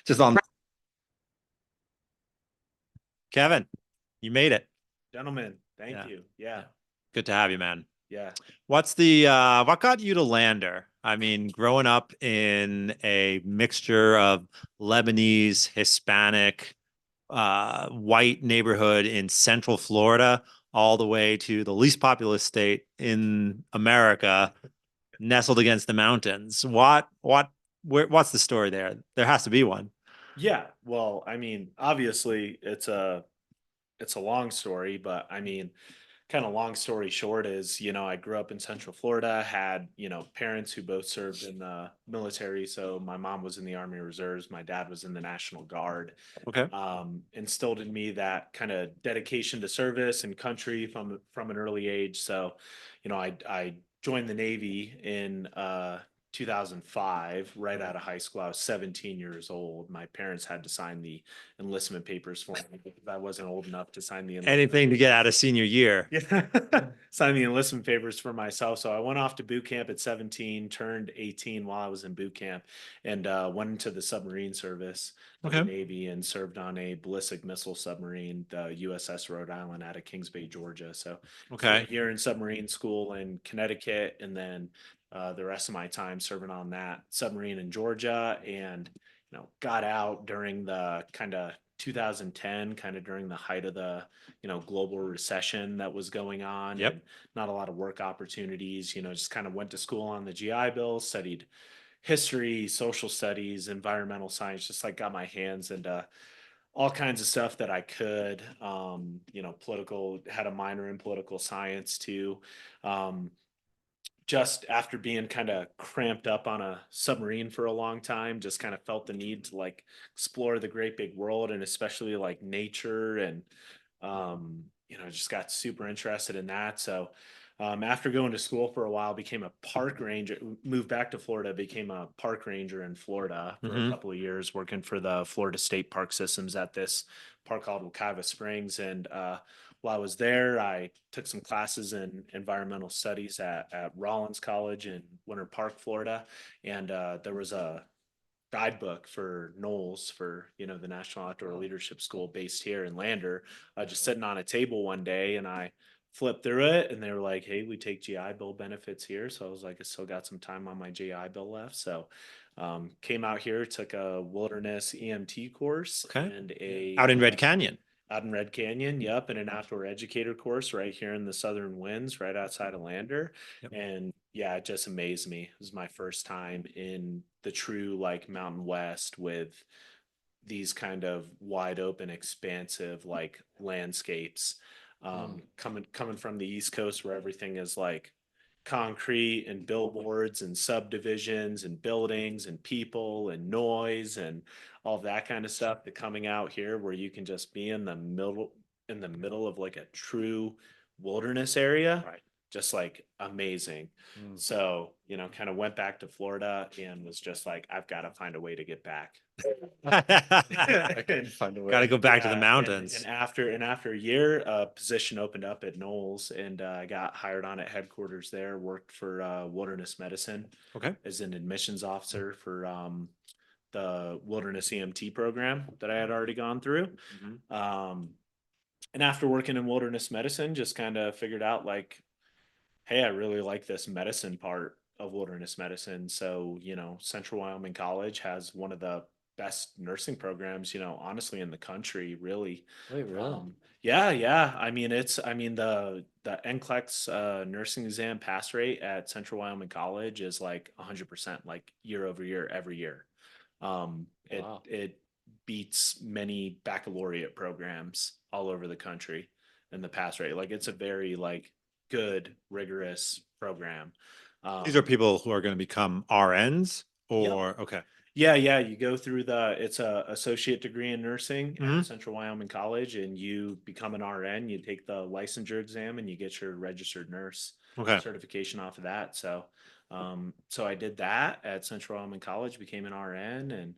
Just on Kevin, you made it. Gentlemen, thank Yeah. you. Yeah. Yeah, Good to have you, man. yeah. What got you to Lander? I mean, growing up in a mixture of Lebanese, Hispanic, white neighborhood in Central Florida, all the way to the least populous state in America, nestled against the mountains. What's the story there? There has to be one. Yeah, well, obviously it's a long story, but kind of long story short is, I grew up in Central Florida, had, parents who both served in the military. So my mom was in the Army Reserves, my dad was in the National Guard. Okay. Instilled in me that kind of dedication to service and country from an early age. So, I joined the Navy in 2005, right out of high school. I was 17 years old. My parents had to sign the enlistment papers for me because I wasn't old enough to sign the enlistment Anything to get papers. out of senior year. Yeah. Signed the enlistment papers for myself. So I went off to boot camp at 17, turned 18 while I was in boot camp, and went into the submarine service of the Okay. Navy and served on a ballistic missile submarine, the USS Rhode Island out of Kings Bay, Georgia. So spent Okay. a year in submarine school in Connecticut, and then the rest of my time serving on that submarine in Georgia, and got out during the kind of 2010, kind of during the height of the global recession that was going on, Yep. and not a lot of work opportunities. Just kind of went to school on the GI Bill, studied history, social studies, environmental science, just like got my hands into all kinds of stuff that I could. Political, had a minor in political science too. Um, just after being kind of cramped up on a submarine for a long time, just kind of felt the need to like explore the great big world, and especially like nature, and just got super interested in that. So after going to school for a while, became a park ranger, moved back to Florida, became a park ranger in Florida for a Hmm. couple of years, working for the Florida State Park Systems at this park called Wekiva Springs. And while I was there, I took some classes in environmental studies at Rollins College in Winter Park, Florida. And there was a guidebook for Knowles for the National Outdoor Leadership School based here in Lander, just sitting on a table one day, and I flipped through it, and they were like, "Hey, we take GI Bill benefits here." So I was like, "I still got some time on my GI Bill left." So came out here, took a wilderness EMT course Okay. and a Out in Red Canyon. out in Red Canyon, yep, and an outdoor educator course right here in the Southern Winds, right outside of Lander. Yep. And yeah, it just amazed me. It was my first time in the true like Mountain West with these kind of wide open, expansive like landscapes. Coming from the East Coast where everything is like concrete and billboards and subdivisions and buildings and people and noise and all of that kind of stuff, to coming out here where you can just be in the middle of like a true wilderness area, Right. just like amazing. Mm. So kind of went back to Florida and was just like, I've got to find a way to get back. Got Find a to way. go back to the Yeah, and mountains. after a year, a position opened up at Knowles, and I got hired on at headquarters there. Worked for Wilderness Medicine Okay. as an admissions officer for the Wilderness EMT program that I had already gone through. Hmm. Um, and after working in Wilderness Medicine, just kind of figured out like, hey, I really like this medicine part of wilderness medicine. So, Central Wyoming College has one of the best nursing programs, honestly in the country, really. Wait, really? Yeah, yeah. The NCLEX nursing exam pass rate at Central Wyoming College is like 100%, like year over year, every year. Wow. It beats many baccalaureate programs all over the country in the pass rate. Like it's a very like good, rigorous program. These are Um, people who are going to become RNs yep. or okay. Yeah, yeah. You go through it's a associate degree in nursing at Hmm. Central Wyoming College, and you become an RN. You take the licensure exam, and you get your registered nurse Okay. certification off of that. So I did that at Central Wyoming College, became an RN, and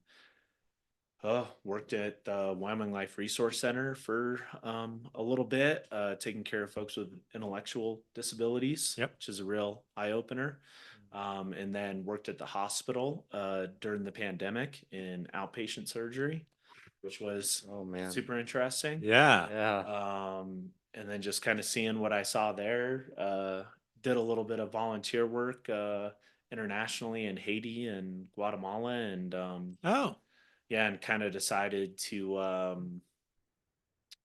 worked at the Wyoming Life Resource Center for a little bit, taking care of folks with intellectual disabilities, Yep. which is a real eye opener. and then worked at the hospital during the pandemic in outpatient surgery, which was Oh man. super interesting. Yeah. Yeah. And then just kind of seeing what I saw there. Did a little bit of volunteer work internationally in Haiti and Guatemala, and Oh, yeah, and kind of decided to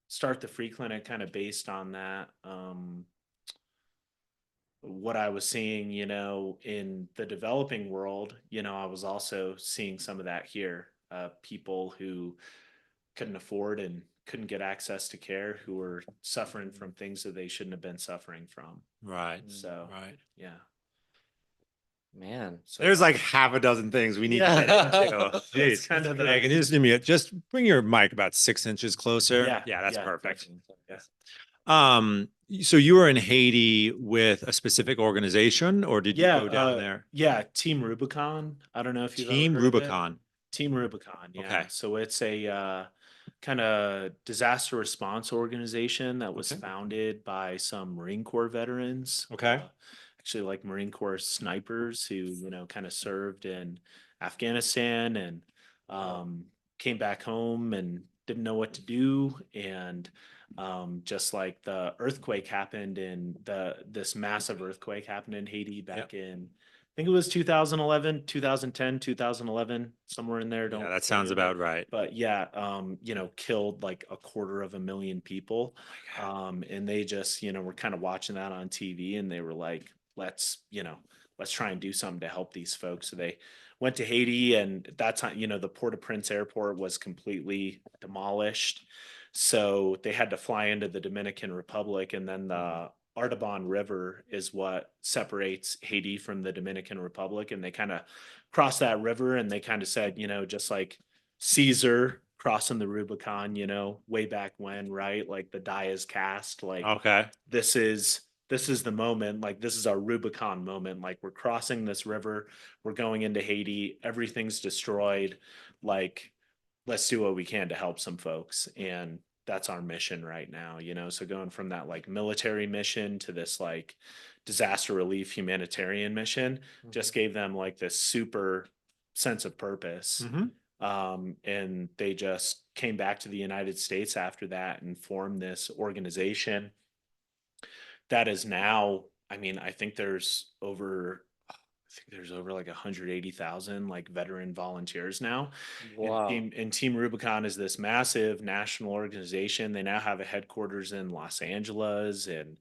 start the free clinic kind of based on that. What I was seeing, in the developing world, I was also seeing some of that here. People who couldn't afford and couldn't get access to care, who were suffering from things that they shouldn't have been suffering from. right. So, Right. yeah. Man. So There's that, like half a dozen things we need to get into. Yeah. that's Jeez. kind of Hey, the, can you just do me just bring your mic about 6 inches closer? yeah, Yeah, that's yeah, perfect. definitely. Yeah. So you were in Haiti with a specific organization, or did you Yeah, go down there? yeah, Team Rubicon. I don't know if you've ever Team heard of it. Rubicon. Team Rubicon, yeah. Okay. So it's a kind of disaster response organization that was Okay. founded by some Marine Corps veterans, Okay. actually like Marine Corps snipers who, kind of served in Afghanistan and um, came back home and didn't know what to do. And just like the earthquake happened in this massive earthquake happened in Haiti Yep. back in, I think it was 2011, 2010, 2011, somewhere in there. Yeah, Don't that quote me sounds on that. about right. But yeah, killed like 250,000 people. And they just, were kind of watching that on TV and they were like, let's try and do something to help these folks. So they went to Haiti, and at that time, the Port-au-Prince airport was completely demolished. So they had to fly into the Dominican Republic, and then the Artibon River is what separates Haiti from the Dominican Republic. And they kind of crossed that river, and they kind of said, just like Caesar crossing the Rubicon, way back when, right? Like the die is cast. Like Okay. this is this is the moment. Like this is our Rubicon moment. Like we're crossing this river, we're going into Haiti, everything's destroyed. Like let's do what we can to help some folks. And that's our mission right now, so going from that like military mission to this like disaster relief humanitarian mission just gave them like this super sense of purpose. Mm-hmm. And they just came back to the United States after that and formed this organization that is now, I mean, I think there's over like 180,000 like veteran volunteers now. And Wow. Team Rubicon is this massive national organization. They now have a headquarters in Los Angeles, and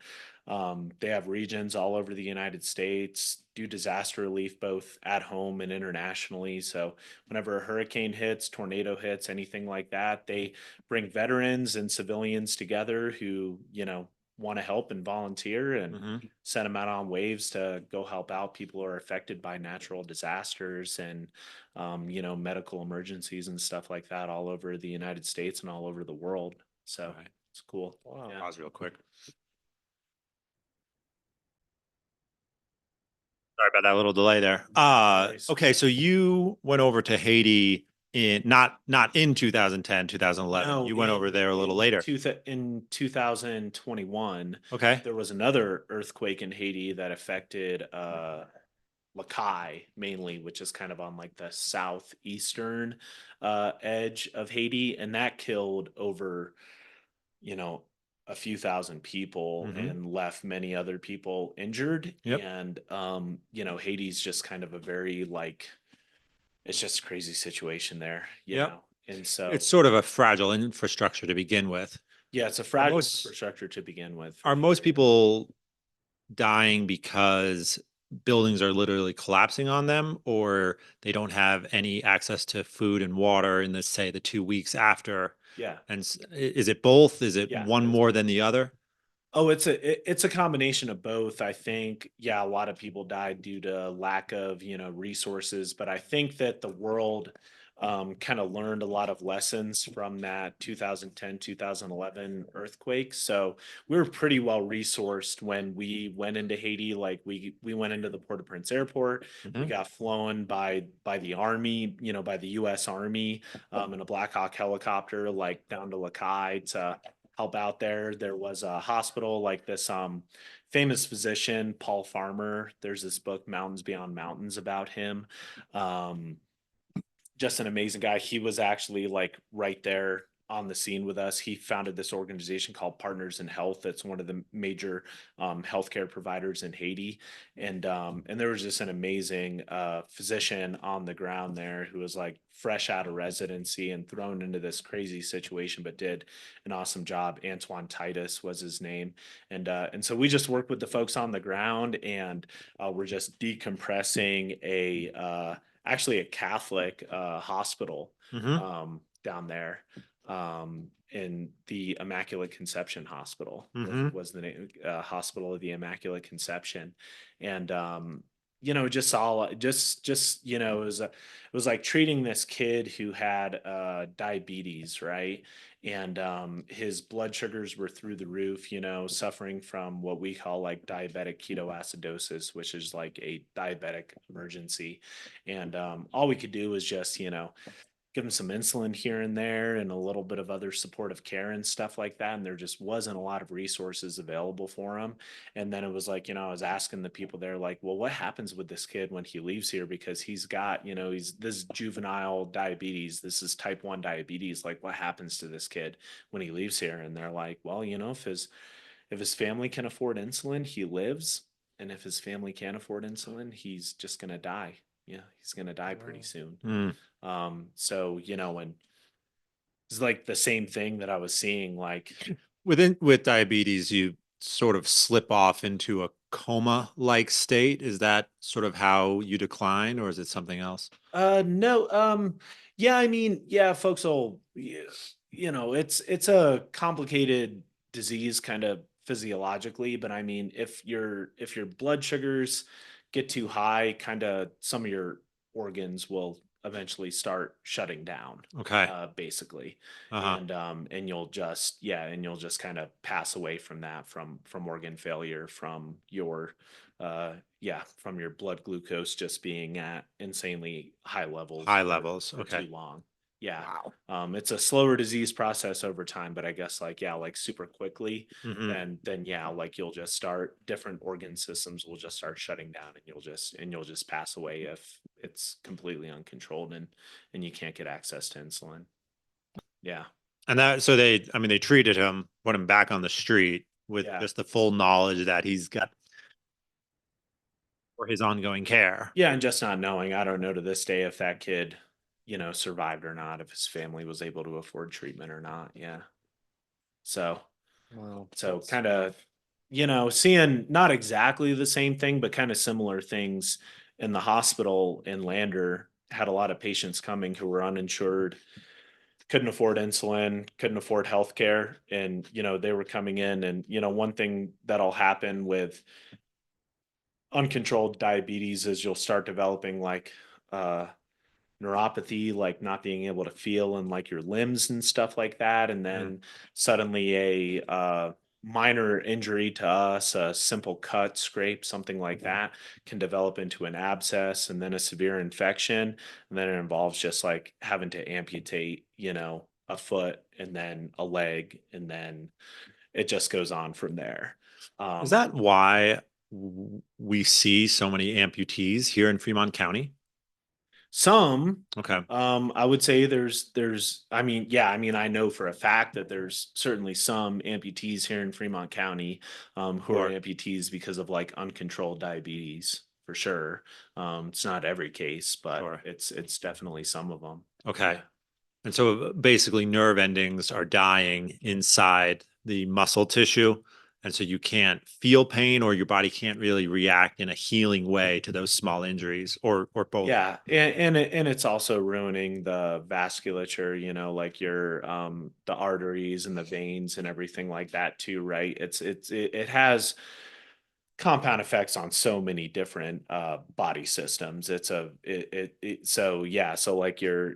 they have regions all over the United States, do disaster relief both at home and internationally. So whenever a hurricane hits, tornado hits, anything like that, they bring veterans and civilians together who, want to help and volunteer, and Mm-hmm. send them out on waves to go help out people who are affected by natural disasters and medical emergencies and stuff like that all over the United States and all over the world. So Right. it's cool. Wow. Yeah. Pause real quick. Sorry about that little delay there. Nice. Okay, so you went over to Haiti in not in 2010, 2011. No, You went over there a little later. in 2021, Okay. there was another earthquake in Haiti that affected Mackay mainly, which is kind of on like the southeastern edge of Haiti, and that killed over, you know, a few thousand people Mm-hmm. and left many other people injured. Yep. And Haiti's just kind of a very like it's just a crazy situation there, Yep. And so It's sort of a fragile infrastructure to begin with. yeah, it's a Are fragile most infrastructure to begin with for are most sure. people dying because buildings are literally collapsing on them, or they don't have any access to food and water in the, say, the 2 weeks after? Yeah. And is it both? Is it Yeah, one it's more than the other? Oh, it's a combination of both. I think, yeah, a lot of people died due to lack of, resources, but I think that the world kind of learned a lot of lessons from that 2010, 2011 earthquake. So we were pretty well resourced when we went into Haiti. Like we went into the Port-au-Prince airport. We Mhm. got flown by the army, by the US Army in a Black Hawk helicopter, like down to Lakai to help out there. There was a hospital like this famous physician, Paul Farmer. There's this book, Mountains Beyond Mountains, about him. Um, just an amazing guy. He was actually like right there on the scene with us. He founded this organization called Partners in Health. That's one of the major healthcare providers in Haiti. And there was just an amazing physician on the ground there who was like fresh out of residency and thrown into this crazy situation, but did an awesome job. Antoine Titus was his name. And so we just worked with the folks on the ground, and we're just decompressing actually a Catholic hospital Hmm. down there, in the Immaculate Conception Hospital Hmm. was the name, Hospital of the Immaculate Conception. And just all just it was like treating this kid who had diabetes, right? And his blood sugars were through the roof, suffering from what we call like diabetic ketoacidosis, which is like a diabetic emergency. And all we could do was just, give him some insulin here and there and a little bit of other supportive care and stuff like that. And there just wasn't a lot of resources available for him. And then it was like, I was asking the people there, like, well, what happens with this kid when he leaves here? Because he's got, he's this juvenile diabetes. This is type 1 diabetes. Like, what happens to this kid when he leaves here? And they're like, well, if his family can afford insulin, he lives. And if his family can't afford insulin, he's just going to die. Yeah, he's going to die pretty Wow. soon. Mm. So, and it's like the same thing that I was seeing, like, With diabetes, you sort of slip off into a coma-like state. Is that sort of how you decline, or is it something else? no, yeah, I mean, yeah, folks will, it's a complicated disease kind of physiologically, but I mean, if your blood sugars get too high, kind of some of your organs will eventually start shutting down, Okay. basically. Uh-huh. And you'll just kind of pass away from that, from organ failure, from your blood glucose just being at insanely high levels High for levels. for Okay. too long. Yeah. Wow. It's a slower disease process over time, but I guess like, yeah, like super quickly, Hmm. then yeah, like you'll just start, different organ systems will just start shutting down, and you'll just pass away if it's completely uncontrolled, and you can't get access to insulin. Yeah. And I mean, they treated him, put him back on the street with Yeah. just the full knowledge that he's got for his ongoing care. Yeah, and just not knowing, I don't know to this day if that kid, survived or not, if his family was able to afford treatment or not. Yeah. So, Wow, so that's kind of, rough. seeing not exactly the same thing, but kind of similar things in the hospital in Lander. Had a lot of patients coming who were uninsured, couldn't afford insulin, couldn't afford healthcare, and they were coming in, and one thing that'll happen with uncontrolled diabetes is you'll start developing like uh neuropathy, like not being able to feel in like your limbs and stuff like that. And Mm. then suddenly a minor injury to us, a simple cut, scrape, something like that, can develop into an abscess and then a severe infection. And then it involves just like having to amputate, a foot and then a leg. And then it just goes on from there. Is Um, that why we see so many amputees here in Fremont County? Some, Okay. I would say I mean, yeah, I mean, I know for a fact that there's certainly some amputees here in Fremont County, who are Sure. amputees because of like uncontrolled diabetes, for sure. It's not every case, but Sure. it's definitely some of them. Okay. Yeah. And so basically, nerve endings are dying inside the muscle tissue. And so you can't feel pain, or your body can't really react in a healing way to those small injuries, or both. Yeah, and it's also ruining the vasculature, like your the arteries and the veins and everything like that too, right? It has compound effects on so many different body systems. So yeah, so like you're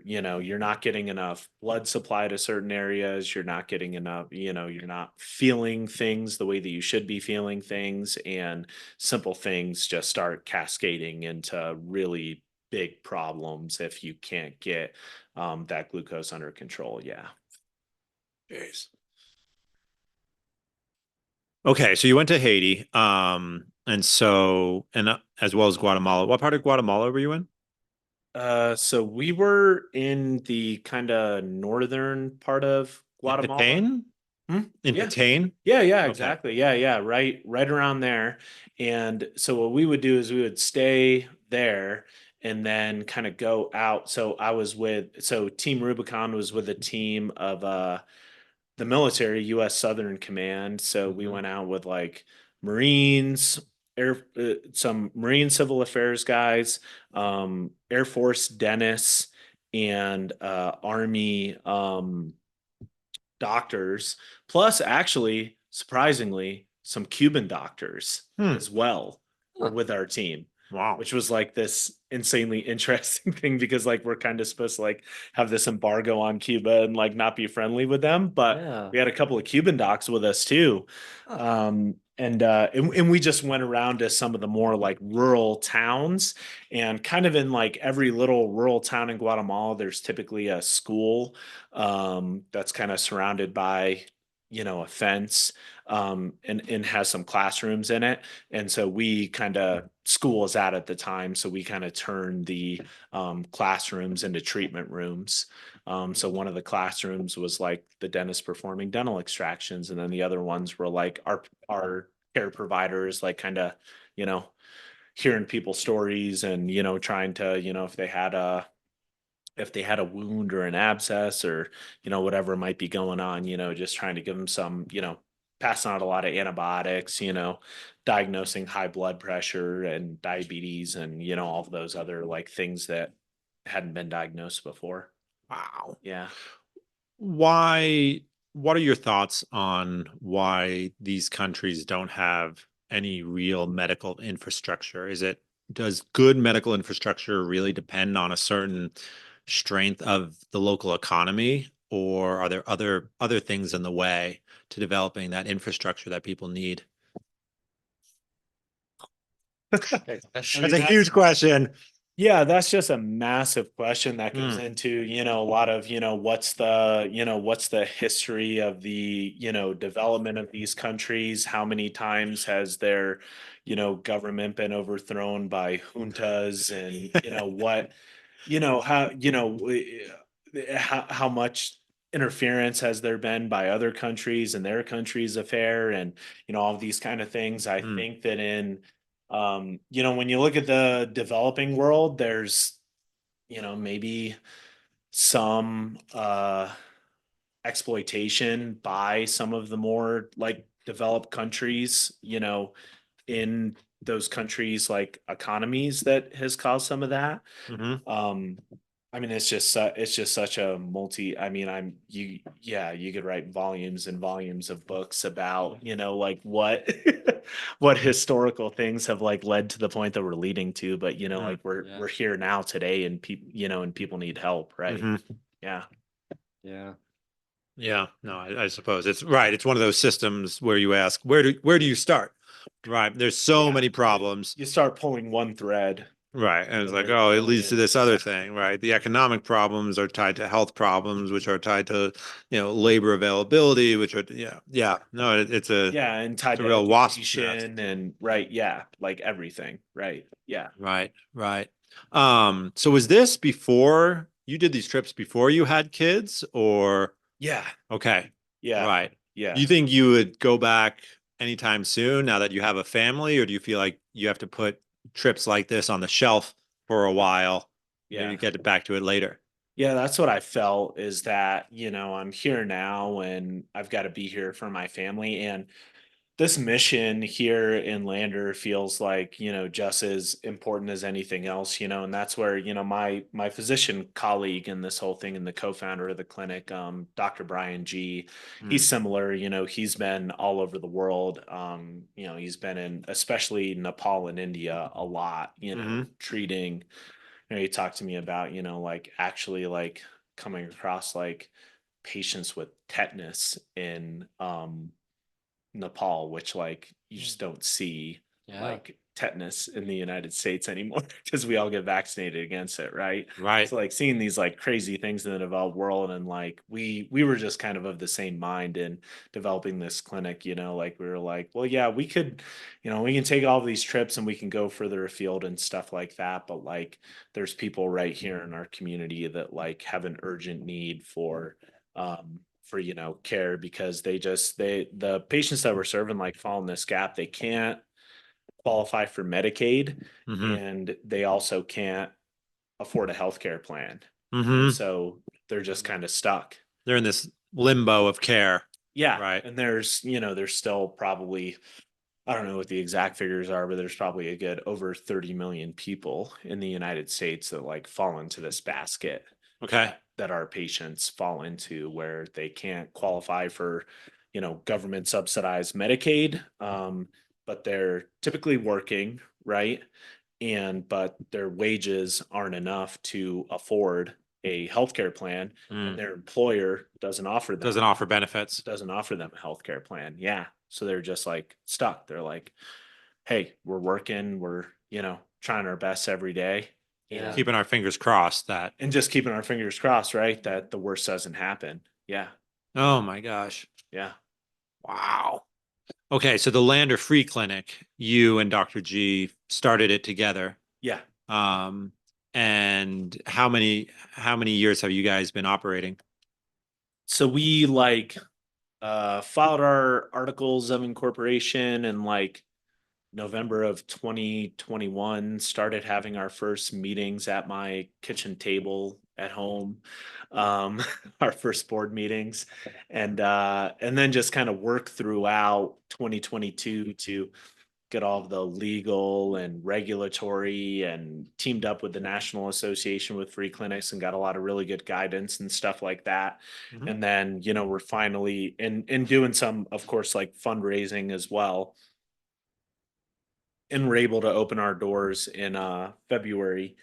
not getting enough blood supply to certain areas, you're not getting enough, you're not feeling things the way that you should be feeling things, and simple things just start cascading into really big problems if you can't get that glucose under control. Yeah. Jeez. Okay, so you went to Haiti, and as well as Guatemala. What part of Guatemala were you in? So we were in the kind of northern part of In Guatemala. Petén? Hmm? In Yeah. Petén? Yeah, yeah, Okay. exactly. Yeah, yeah, right around there. And so what we would do is we would stay there and then kind of go out. So Team Rubicon was with a team of the military, U.S. Southern Command. So we Hmm. went out with like Marines, some Marine Civil Affairs guys, Air Force Dennis, and Army doctors, plus actually, surprisingly, some Cuban doctors Hmm. as well Huh. with our team, Wow. which was like this insanely interesting thing because like we're kind of supposed to like have this embargo on Cuba and like not be friendly with them, but Yeah. we had a couple of Cuban docs with us too. Huh. And we just went around to some of the more like rural towns, and kind of in like every little rural town in Guatemala there's typically a school that's kind of surrounded by, a fence, and has some classrooms in it. And so we kind of school is at the time, so we kind of turned the classrooms into treatment rooms. So one of the classrooms was like the dentist performing dental extractions, and then the other ones were like our care providers, like kind of, you know, hearing people's stories and trying to, if they had a wound or an abscess or whatever might be going on, just trying to give them some, passing out a lot of antibiotics, diagnosing high blood pressure and diabetes and all of those other like things that hadn't been diagnosed before. Wow. Yeah. Why, what are your thoughts on why these countries don't have any real medical infrastructure? Does good medical infrastructure really depend on a certain strength of the local economy, or are there other things in the way to developing that infrastructure that people need? Great I question. That's mean, a huge question. yeah, that's just a massive question that goes Hmm. into, a lot of, what's the history of the, development of these countries? How many times has their, government been overthrown by juntas? And, how, how much interference has there been by other countries and their country's affair? And, all of these kind of things. I Hmm. think that when you look at the developing world, there's, maybe some exploitation by some of the more like developed countries, in those countries like economies that has caused some of that. Hmm. Um, I mean, it's just such a multi. I mean, yeah, you could write volumes and volumes of books about, like what what historical things have like led to the point that we're leading to. But Hmm. like we're Yeah. we're here now today, and people, and people need help, right? Hmm. Yeah, Yeah. Yeah, no, I suppose it's right. It's one of those systems where you ask, where do you start? Right. There's so yeah. many problems. You start pulling one thread, Right. And it's like, there's oh, a it leads to million. this other thing, right? The economic problems are tied to health problems, which are tied to, labor availability, which are, yeah, yeah. No, Yeah, and it's tied a to real wasp's nest. education and right, yeah, like everything, right? Yeah. Right, right. So was this before you did these trips before you had kids, or Yeah. okay, Yeah. right. Do Yeah. you think you would go back anytime soon now that you have a family, or do you feel like you have to put trips like this on the shelf for a while, maybe Yeah. get it back to it later? Yeah, that's what I felt, is that, I'm here now and I've got to be here for my family. And this mission here in Lander feels like, just as important as anything else, and that's where, my physician colleague in this whole thing and the co-founder of the clinic, Dr. Brian G, Hmm. he's similar, he's been all over the world. He's been in especially Nepal and India a lot, Hmm. treating, he talked to me about, like actually like coming across like patients with tetanus in Nepal, which like you just don't see Yeah. like tetanus in the United States anymore because we all get vaccinated against it, right? Right. So like seeing these like crazy things in the developed world, and like we were just kind of the same mind in developing this clinic, like we were like, well, yeah, we could, we can take all these trips and we can go further afield and stuff like that, but like there's people right here in our community that like have an urgent need for care, because the patients that we're serving like fall in this gap. They can't qualify for Medicaid, Mm-hmm. and they also can't afford a healthcare plan. And Mm-hmm. so they're just kind of stuck. They're in this limbo of care. Yeah. Right. And there's still probably, I don't know what the exact figures are, but there's probably a good over 30 million people in the United States that like fall into this basket Okay. that our patients fall into, where they can't qualify for, government subsidized Medicaid. But they're typically working, right? But their wages aren't enough to afford a healthcare plan, and Mm. their employer doesn't offer them Doesn't offer benefits. a healthcare plan. Yeah. So they're just like stuck. They're like, hey, we're working, we're, trying our best every day. Yeah. Keeping our fingers crossed that. And just keeping our fingers crossed, right? That the worst doesn't happen. Yeah. Oh my gosh. Yeah. Wow. Okay, so the Lander Free Clinic, you and Dr. G started it together. Yeah. Um, and how many years have you guys been operating? So we like filed our articles of incorporation in like November of 2021, started having our first meetings at my kitchen table at home, our first board meetings, and then just kind of work throughout 2022 to get all of the legal and regulatory, and teamed up with the National Association with Free Clinics and got a lot of really good guidance and stuff like that. Mhm. And then, we're finally in doing some, of course, like fundraising as well, and we're able to open our doors in February.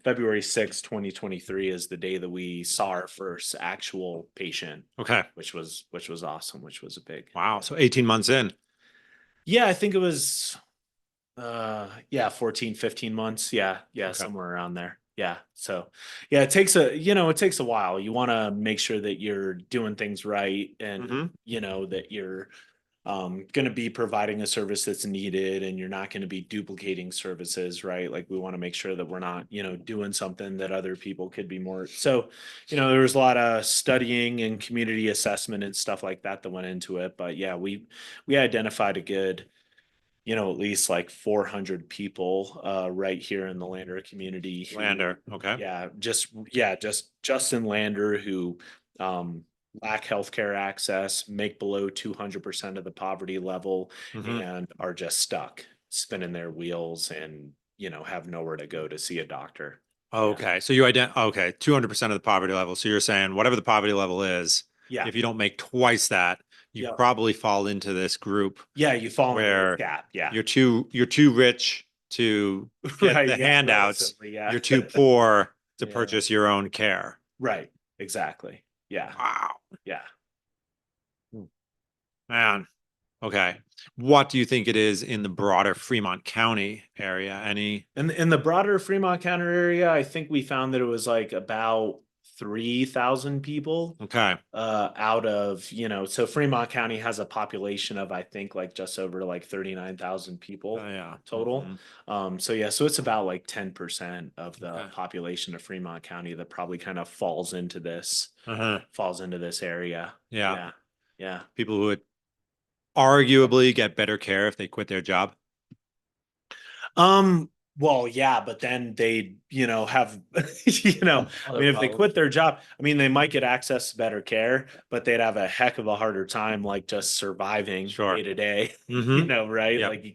February 6th, 2023 is the day that we saw our first actual patient, Okay. which was awesome, which was a big. Wow. So 18 months in. Yeah, I think it was 14, 15 months. Yeah, Okay. somewhere around there. Yeah. So yeah, it takes a while. You want to make sure that you're doing things right, and Hmm. that you're going to be providing a service that's needed, and you're not going to be duplicating services, right? Like we want to make sure that we're not, doing something that other people could be more. So, there was a lot of studying and community assessment and stuff like that that went into it. But yeah, we identified a good, at least like 400 people right here in the Lander community Lander. who, Okay. just Justin Lander, who um, lack healthcare access, make below 200% of the poverty level, Hmm. and are just stuck spinning their wheels, and have nowhere to go to see a doctor. Yeah. Okay. So okay, 200% of the poverty level. So you're saying whatever the poverty level is, Yeah. if you don't make twice that, you Yeah. probably fall into this group Yeah. You fall into the where gap. Yeah. you're too rich to get Right. the Yeah. handouts. Relatively. Yeah. You're too poor to Yeah. purchase your own care. Right. Exactly. Yeah. Wow. Yeah. Man. Okay. What do you think it is in the broader Fremont County area? Any? In the broader Fremont County area, I think we found that it was like about 3,000 people Okay. out of, so Fremont County has a population of, I think, like just over like 39,000 people Yeah. total. Mhm. So it's about like 10% of the Okay. population of Fremont County that probably kind of Uh-huh. falls into this area. Yeah. Yeah. Yeah. People who would arguably get better care if they quit their job. Well, yeah, but then they, have, I Other mean, if they problems. quit their job, I mean, they might get access to better care, but they'd have a heck of a harder time, like just surviving Sure. day to day, Hmm. right? Yep. Like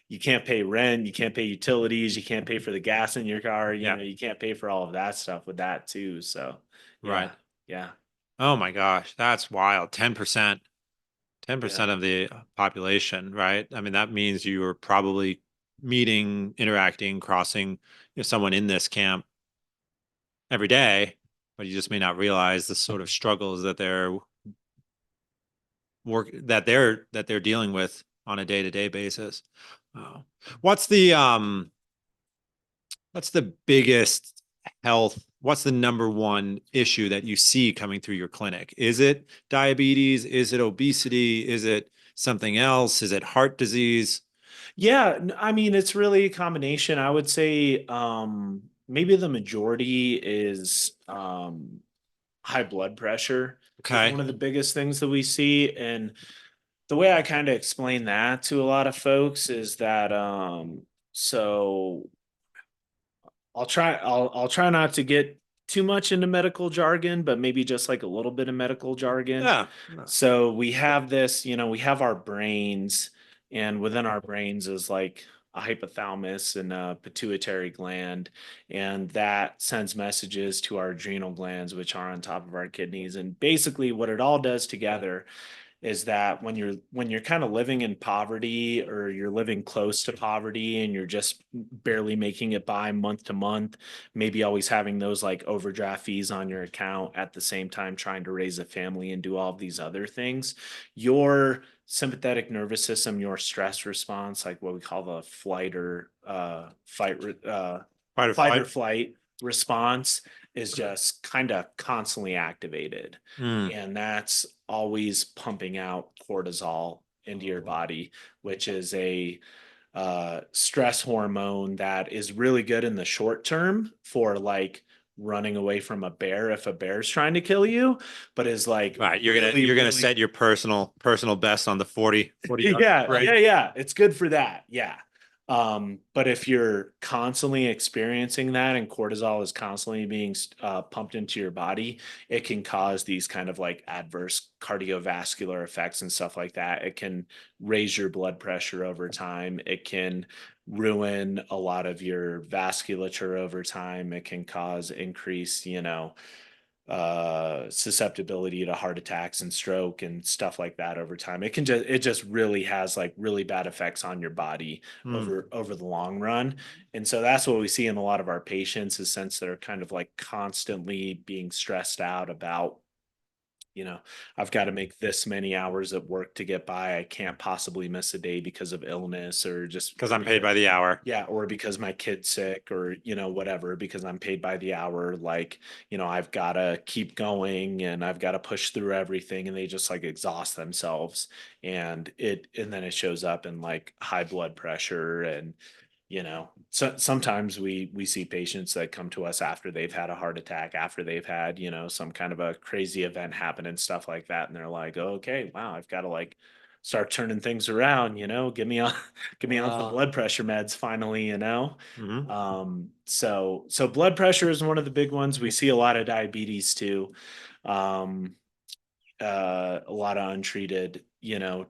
you can't pay rent, you can't pay utilities, you can't pay for the gas in your car, Yeah. you can't pay for all of that stuff with that too. So, Right. yeah, yeah, Oh my gosh, that's wild. 10%. yeah. 10% of the population, right? I mean, that means you are probably meeting, interacting, crossing, someone in this camp every day, but you just may not realize the sort of struggles that they're dealing with on a day-to-day basis. Oh. What's the what's the biggest health, what's the number one issue that you see coming through your clinic? Is it diabetes? Is it obesity? Is it something else? Is it heart disease? Yeah, I mean, it's really a combination. I would say maybe the majority is high blood pressure is Okay. one of the biggest things that we see. And the way I kind of explain that to a lot of folks is that so I'll try not to get too much into medical jargon, but maybe just like a little bit of medical jargon. Yeah. No. So we have this, we have our brains, and within our brains is like a hypothalamus and a pituitary gland, and that sends messages to our adrenal glands, which are on top of our kidneys. And basically, what it all does together is that when you're kind of living in poverty, or you're living close to poverty, and you're just barely making it by month to month, maybe always having those like overdraft fees on your account at the same time trying to raise a family and do all of these other things, your sympathetic nervous system, your stress response, like what we call the Fight or fight or flight. flight response, is just kind of constantly activated. Mm. And that's always pumping out cortisol into your body, which is a stress hormone that is really good in the short term for like running away from a bear if a bear's trying to kill you, but is like Right. really, You're gonna really set your personal best on the 40 yard yeah, break. yeah. It's good for that. Yeah. But if you're constantly experiencing that and cortisol is constantly being pumped into your body, it can cause these kind of like adverse cardiovascular effects and stuff like that. It can raise your blood pressure over time. It can ruin a lot of your vasculature over time. It can cause increased, susceptibility to heart attacks and stroke and stuff like that over time. It just really has like really bad effects on your body Mm. over the long run. And so that's what we see in a lot of our patients, is since they're kind of like constantly being stressed out about, you know, I've got to make this many hours at work to get by. I can't possibly miss a day because of illness, or just Because I'm paid because, by the hour. yeah, or because my kid's sick, or, whatever, because I'm paid by the hour. Like, I've got to keep going, and I've got to push through everything. And they just like exhaust themselves. And then it shows up in like high blood pressure. And so sometimes we see patients that come to us after they've had a heart attack, after they've had, some kind of a crazy event happen and stuff like that, and they're like, oh, okay, wow, I've got to like start turning things around, get me on get me on some Wow. blood pressure meds finally. Hmm. So blood pressure is one of the big ones. We see a lot of diabetes too. um a lot of untreated,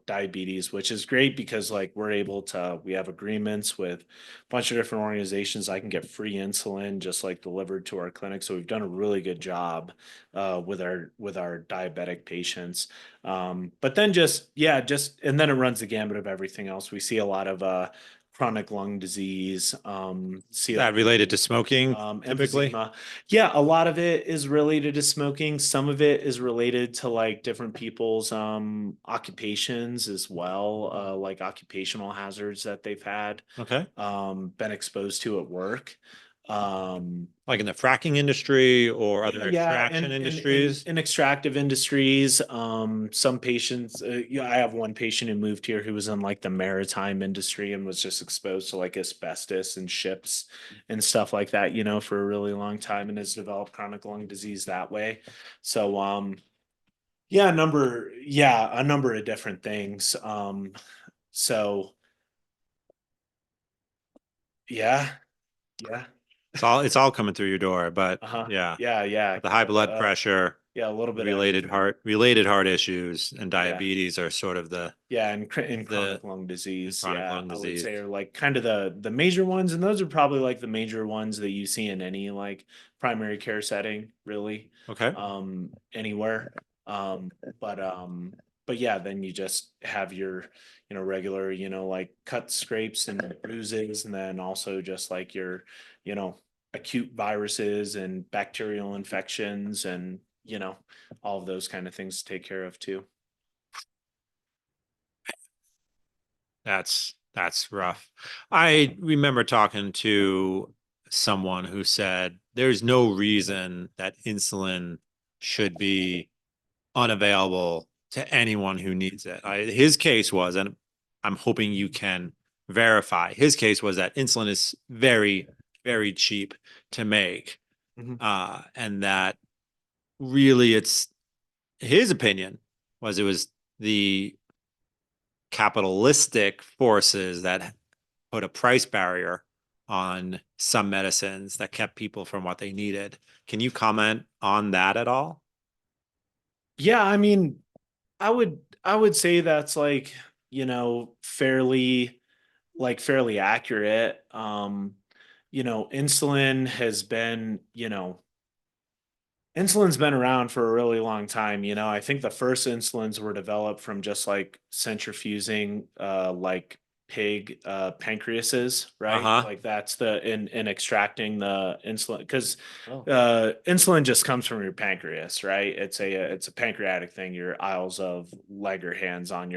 diabetes, which is great because like we have agreements with a bunch of different organizations. I can get free insulin just like delivered to our clinic. So we've done a really good job with our diabetic patients. But then and then it runs the gamut of everything else. We see a lot of chronic lung disease, That related to smoking, typically. emphysema. Yeah, a lot of it is related to smoking. Some of it is related to like different people's occupations as well, like occupational hazards that they've had, Okay. been exposed to at work. Um, Like in the fracking industry or other yeah, extraction and in industries. in extractive industries, some patients. I have one patient who moved here who was in like the maritime industry and was just exposed to like asbestos and ships and stuff like that, for a really long time, and has developed chronic lung disease that way. So, yeah, a number of different things. So yeah, yeah, It's all coming through your door, but uh-huh, yeah, yeah, yeah, but the high blood pressure, yeah, a little bit of related everything. heart issues and Yeah. diabetes are sort of Yeah, and chronic the lung and disease, chronic yeah, lung I would say disease. are like kind of the major ones, and those are probably like the major ones that you see in any like primary care setting, really, Okay. anywhere. Um, but but yeah, then you just have your regular like cuts, scrapes, and bruises, and then also just like your you know acute viruses and bacterial infections, and all of those kind of things to take care of too. That's That's rough. I remember talking to someone who said there's no reason that insulin should be unavailable to anyone who needs it. His case was, and I'm hoping you can verify, his case was that insulin is very, very cheap to make. Mhm. And that really it's his opinion was it was the capitalistic forces that put a price barrier on some medicines that kept people from what they needed. Can you comment on that at all? Yeah, I mean, I would say that's like, fairly accurate. Insulin has been, insulin's been around for a really long time. I think the first insulins were developed from just like centrifusing like pig pancreases, right? Uh-huh. Like that's the in extracting the insulin, because Oh, insulin just comes from your pancreas, right? It's a pancreatic thing. Your aisles of Langerhans on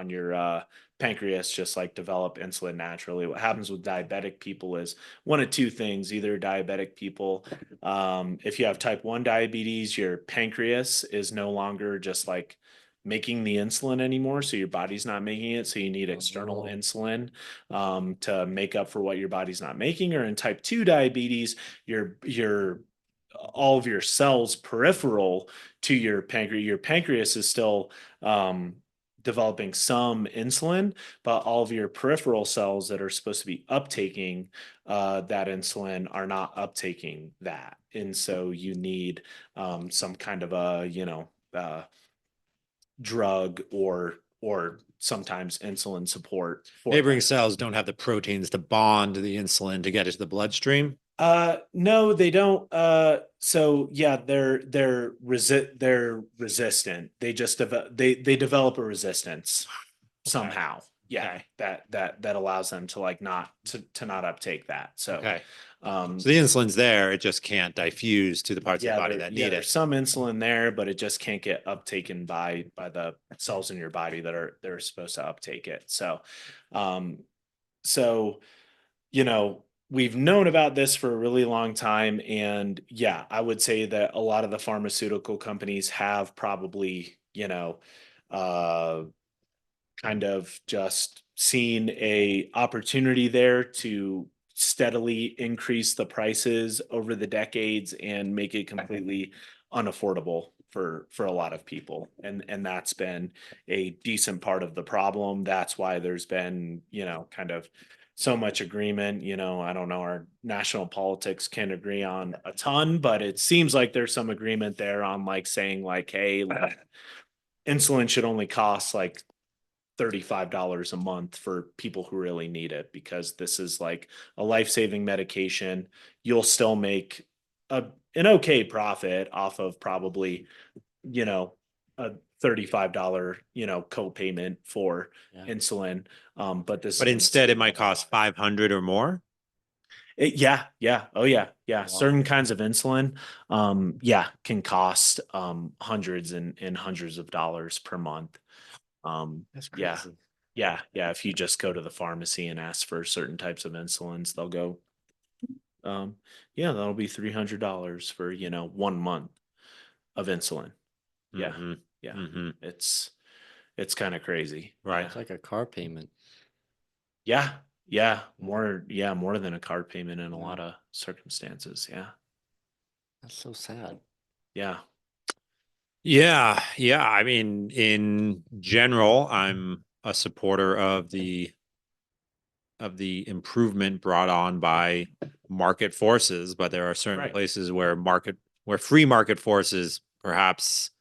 your pancreas just like develop insulin naturally. What happens with diabetic people is one of two things: either diabetic people, if you have type 1 diabetes, your pancreas is no longer just like making the insulin anymore. So your body's not making it. So you need external oh, insulin to make up for what your body's not making. Or in type 2 diabetes, your all of your cells peripheral to your pancreas is still developing some insulin, but all of your peripheral cells that are supposed to be uptaking that insulin are not uptaking that. And so you need some kind of a, drug or sometimes insulin support for Neighboring that. cells don't have the proteins to bond to the insulin to get it to the bloodstream. No, they don't. So yeah, they're resistant. They develop a resistance Okay. somehow. Yeah, Okay. that allows them to like not to not uptake that. So, Okay. um, So the insulin's there, it just can't diffuse to the parts of the yeah, body that need there's it. some insulin there, but it just can't get uptaken by the cells in your body that are supposed to uptake it. Um, so we've known about this for a really long time. And yeah, I would say that a lot of the pharmaceutical companies have probably, uh, kind of just seen a opportunity there to steadily increase the prices over the decades and make it completely unaffordable for a lot of people. And that's been a decent part of the problem. That's why there's been, kind of so much agreement. I don't know, our national politics can agree on a ton, but it seems like there's some agreement there on like saying like, hey, like, insulin should only cost like $35 a month for people who really need it, because this is like a life-saving medication. You'll still make an okay profit off of probably, you know, a $35, co-payment for yeah. insulin. But this is But going to instead, save it a might lot. cost 500 or more. Yeah, yeah, oh yeah, yeah. Wow. Certain kinds of insulin, yeah, can cost hundreds and hundreds of dollars per month. That's Yeah, crazy. yeah. If you just go to the pharmacy and ask for certain types of insulins, they'll go, um, yeah, that'll be $300 for, 1 month of insulin. Yeah, Mm-hmm. yeah. Mm-hmm. It's kind of crazy. Right. Yeah. It's like a car payment. Yeah. Yeah. Yeah. More than a car payment in a Yeah. lot of circumstances. Yeah. That's so sad. Yeah. Yeah. Yeah. I mean, in general, I'm a supporter of the improvement brought on by market forces, but there are certain Right. places where free market forces perhaps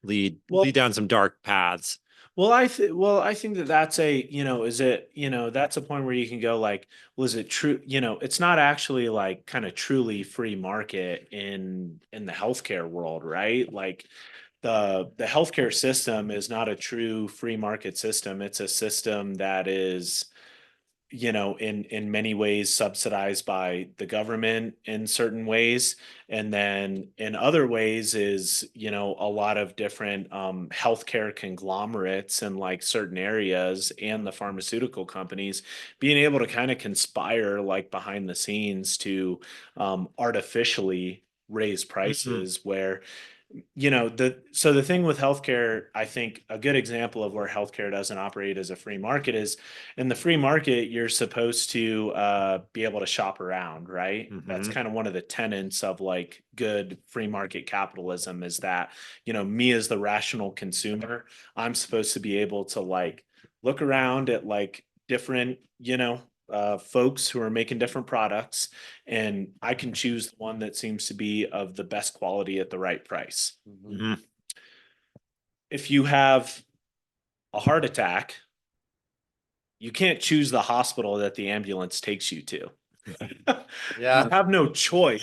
Well, lead down some dark paths. I think that that's a, is it, that's a point where you can go like, was it true? It's not actually like kind of truly free market in the healthcare world, right? Like the healthcare system is not a true free market system. It's a system that is in many ways subsidized by the government in certain ways. And then in other ways is, a lot of different healthcare conglomerates in like certain areas and the pharmaceutical companies being able to kind of conspire like behind the scenes to artificially raise prices where the thing with healthcare, I think a good example of where healthcare doesn't operate as a free market is in the free market, you're supposed to be able to shop around, right? That's kind of one of the tenets of like good free market capitalism is that, me as the rational consumer, I'm supposed to be able to like look around at like different, folks who are making different products, and I can choose the one that seems to be of the best quality at the right price. Mhm. If you have a heart attack, you can't choose the hospital that the ambulance takes you to. Yeah. You have no choice.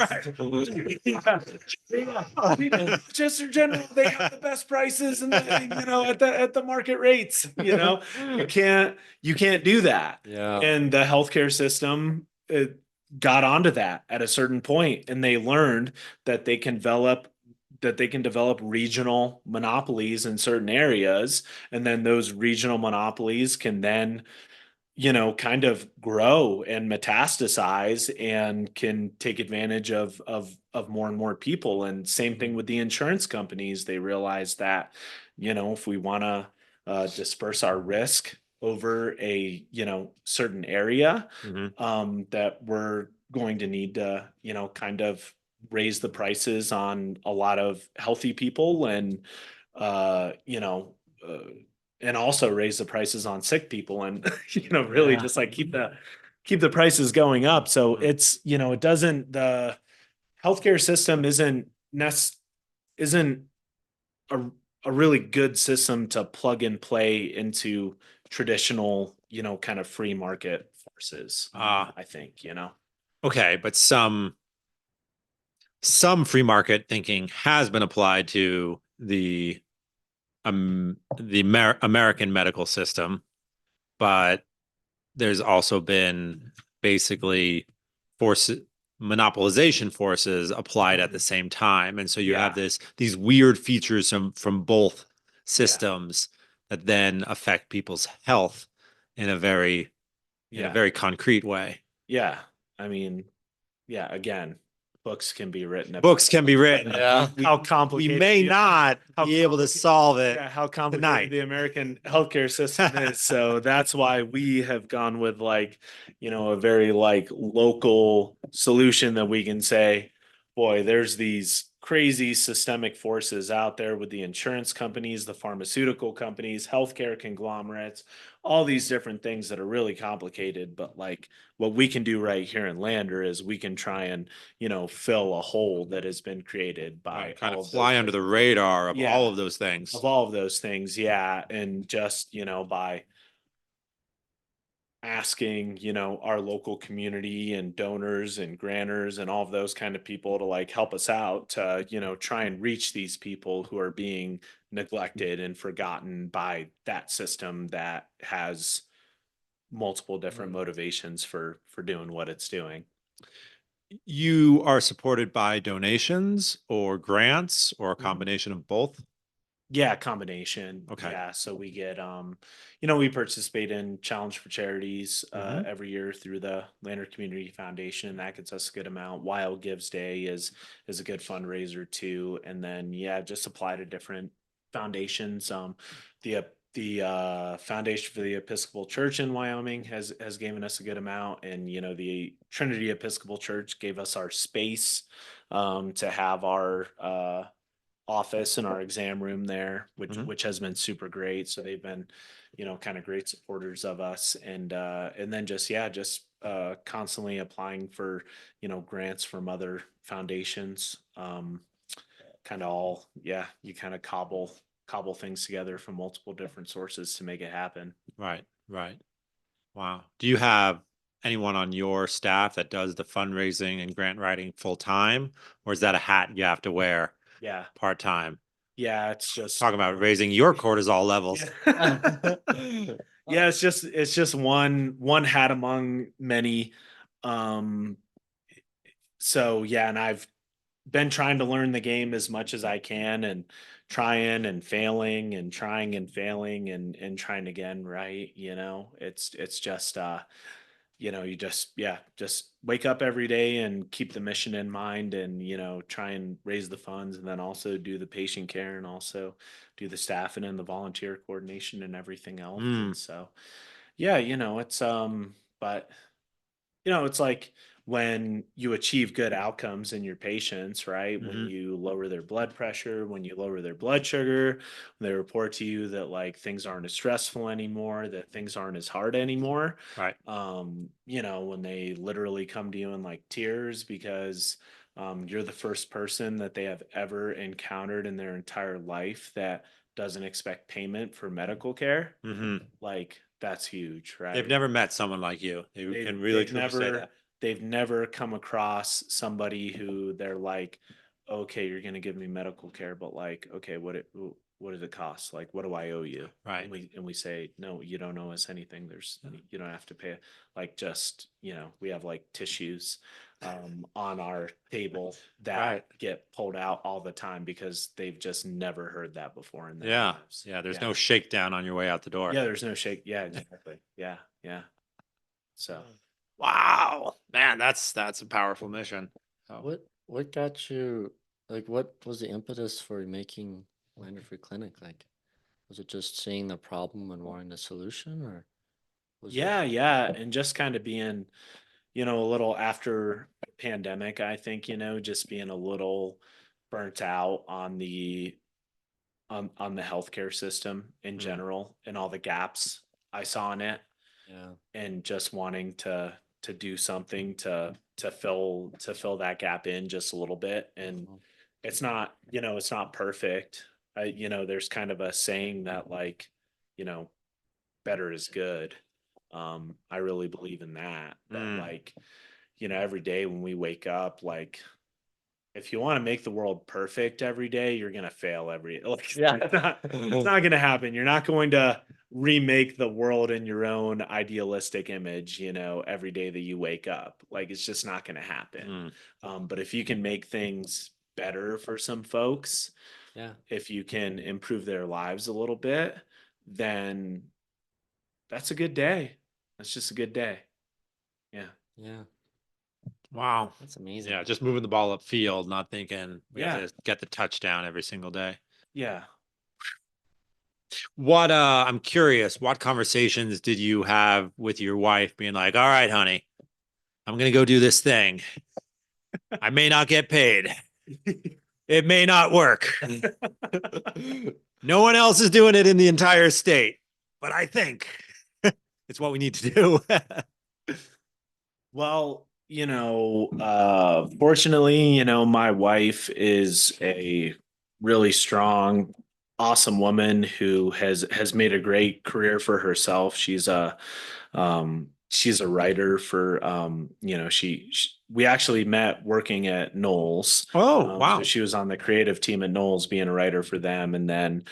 Chester General, they have the best prices and at the market rates. You can't do that. Yeah. And the healthcare system got onto that at a certain point, and they learned that they can develop regional monopolies in certain areas, and then those regional monopolies can then kind of grow and metastasize and can take advantage of more and more people. And same thing with the insurance companies. They realize that, if we want to disperse our risk over a certain area, Mhm. that we're going to need to kind of raise the prices on a lot of healthy people and uh, you know. Uh, and also raise the prices on sick people and really Yeah. just like keep the prices going up. So it's it doesn't the healthcare system isn't a, a really good system to plug and play into traditional kind of free market forces. I think Okay, but some free market thinking has been applied to the American medical system, but there's also been basically force monopolization forces applied at the same time, and so you have Yeah. these weird features from both Yeah. systems that then affect people's health in a very Yeah. concrete way. Yeah. I mean, yeah, again, books can be written about Books can be written. Yeah. how We complicated may the- not how be able to complicated solve it yeah, how complicated tonight. the American healthcare system is. So that's why we have gone with like, a very like local solution that we can say, boy, there's these crazy systemic forces out there with the insurance companies, the pharmaceutical companies, healthcare conglomerates, all these different things that are really complicated. But like what we can do right here in Lander is we can try and, fill a hole that has been created by Kind all of of those fly under the different radar of all yeah, of those things. of all of those things, yeah. And just, by asking, our local community and donors and grantors and all of those kind of people to like help us out to, try and reach these people who are being neglected and forgotten by that system that has multiple different motivations for doing what it's doing. You are supported by donations or grants or a Mhm. combination of both. Yeah, combination. Okay. Yeah, so we get we participate in Challenge for Charities Mhm. every year through the Lander Community Foundation, and that gets us a good amount. Wild Gives Day is a good fundraiser too, and then yeah, just apply to different foundations. The Foundation for the Episcopal Church in Wyoming has given us a good amount, and the Trinity Episcopal Church gave us our space to have our office and our exam room there, which Mhm. which has been super great. So they've been, kind of great supporters of us, and then just constantly applying for grants from other foundations. Kind of all yeah, you kind of cobble things together from multiple different sources to make it happen. Right, right. Wow. Do you have anyone on your staff that does the fundraising and grant writing full time, or is that a hat you have to wear Yeah, part time? yeah, it's just Talking about raising your cortisol levels. yeah. Yeah, it's just one hat among many. Um, so yeah, and I've been trying to learn the game as much as I can and trying and failing and trying and failing and trying again, right? It's just you just yeah, just wake up every day and keep the mission in mind and try and raise the funds and then also do the patient care and also do the staffing and the volunteer coordination and everything else. Mm, And so yeah, it's but it's like when you achieve good outcomes in your patients, right? When hmm. you lower their blood pressure, when you lower their blood sugar, when they report to you that like things aren't as stressful anymore, that things aren't as hard anymore. Right. When they literally come to you in like tears because you're the first person that they have ever encountered in their entire life that doesn't expect payment for medical care, Hmm. like that's huge, They've right? never met someone like you who they've can really they've truly say never that. they've never come across somebody who they're like, okay, you're going to give me medical care, but like, okay, what does it cost? Like, what do I owe you? Right. And we say, no, you don't owe us anything. You don't have to pay. Like, just we have like tissues on our table that Right. get pulled out all the time because they've just never heard that before in their Yeah. lives. Yeah. There's Yeah, no shakedown on your way out the door. yeah. There's no shake. Yeah, exactly. Yeah, yeah. So. Wow, man, that's a powerful mission. Oh. What got you like what was the impetus for making Lander Free Clinic? Like was it just seeing the problem and wanting a solution or was it Yeah, yeah, and just kind of being, a little after pandemic, I think, just being a little burnt out on the healthcare system in Mm, general and all the gaps I saw in it yeah. and just wanting to do something to fill that gap in just a little bit. And Mhm. it's not perfect. There's kind of a saying that like, you know, better is good. I really believe in that. But mm, like, every day when we wake up, like if you want to make the world perfect every day, you're gonna fail every like Yeah. it's not gonna happen. You're not going to remake the world in your own idealistic image, every day that you wake up. Like it's just not gonna happen. mm, But if you can make things better for some folks, Yeah. if you can improve their lives a little bit, then that's a good day. That's just a good day. Yeah. Yeah. wow. That's amazing. Yeah, just moving the ball upfield, not thinking we have Yeah. to get the touchdown every single day. Yeah. What I'm curious, what conversations did you have with your wife being like, all right, honey, I'm gonna go do this thing. I may not get paid. It may not work. No one else is doing it in the entire state, but I think it's what we need to do. Well, fortunately, my wife is a really strong, awesome woman who has made a great career for herself. She's a writer for she we actually met working at Knowles. Oh, So wow. she was on the creative team at Knowles being a writer for them, and then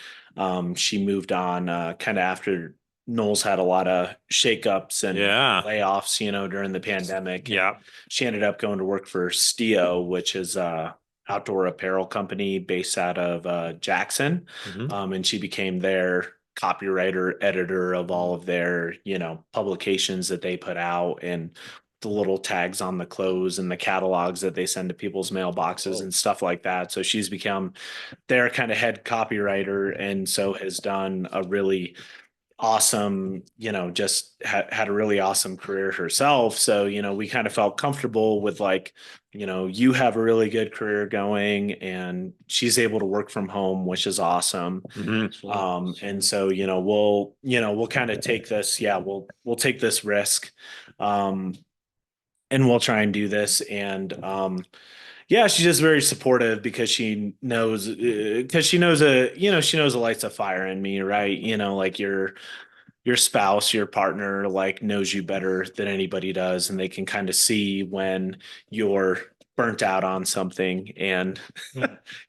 she moved on kind of after Knowles had a lot of shakeups and Yeah. layoffs, during the pandemic, and Yeah. she ended up going to work for Stio, which is a outdoor apparel company based out of Jackson, Hmm. and she became their copywriter, editor of all of their, publications that they put out and the little tags on the clothes and the catalogs that they send to people's mailboxes Oh, and stuff like that. So she's become their kind of head copywriter and so has done a really awesome, just had a really awesome career herself. So, we kind of felt comfortable with like, you have a really good career going and she's able to work from home, which is awesome. Hmm. that's really nice. And Yeah. so, we'll kind of take this, yeah, we'll take this risk. Um, and we'll try and do this. And yeah, she's just very supportive because she knows the lights a fire in me, right? Like your spouse, your partner, like knows you better than anybody does, and they can kind of see when you're burnt out on something and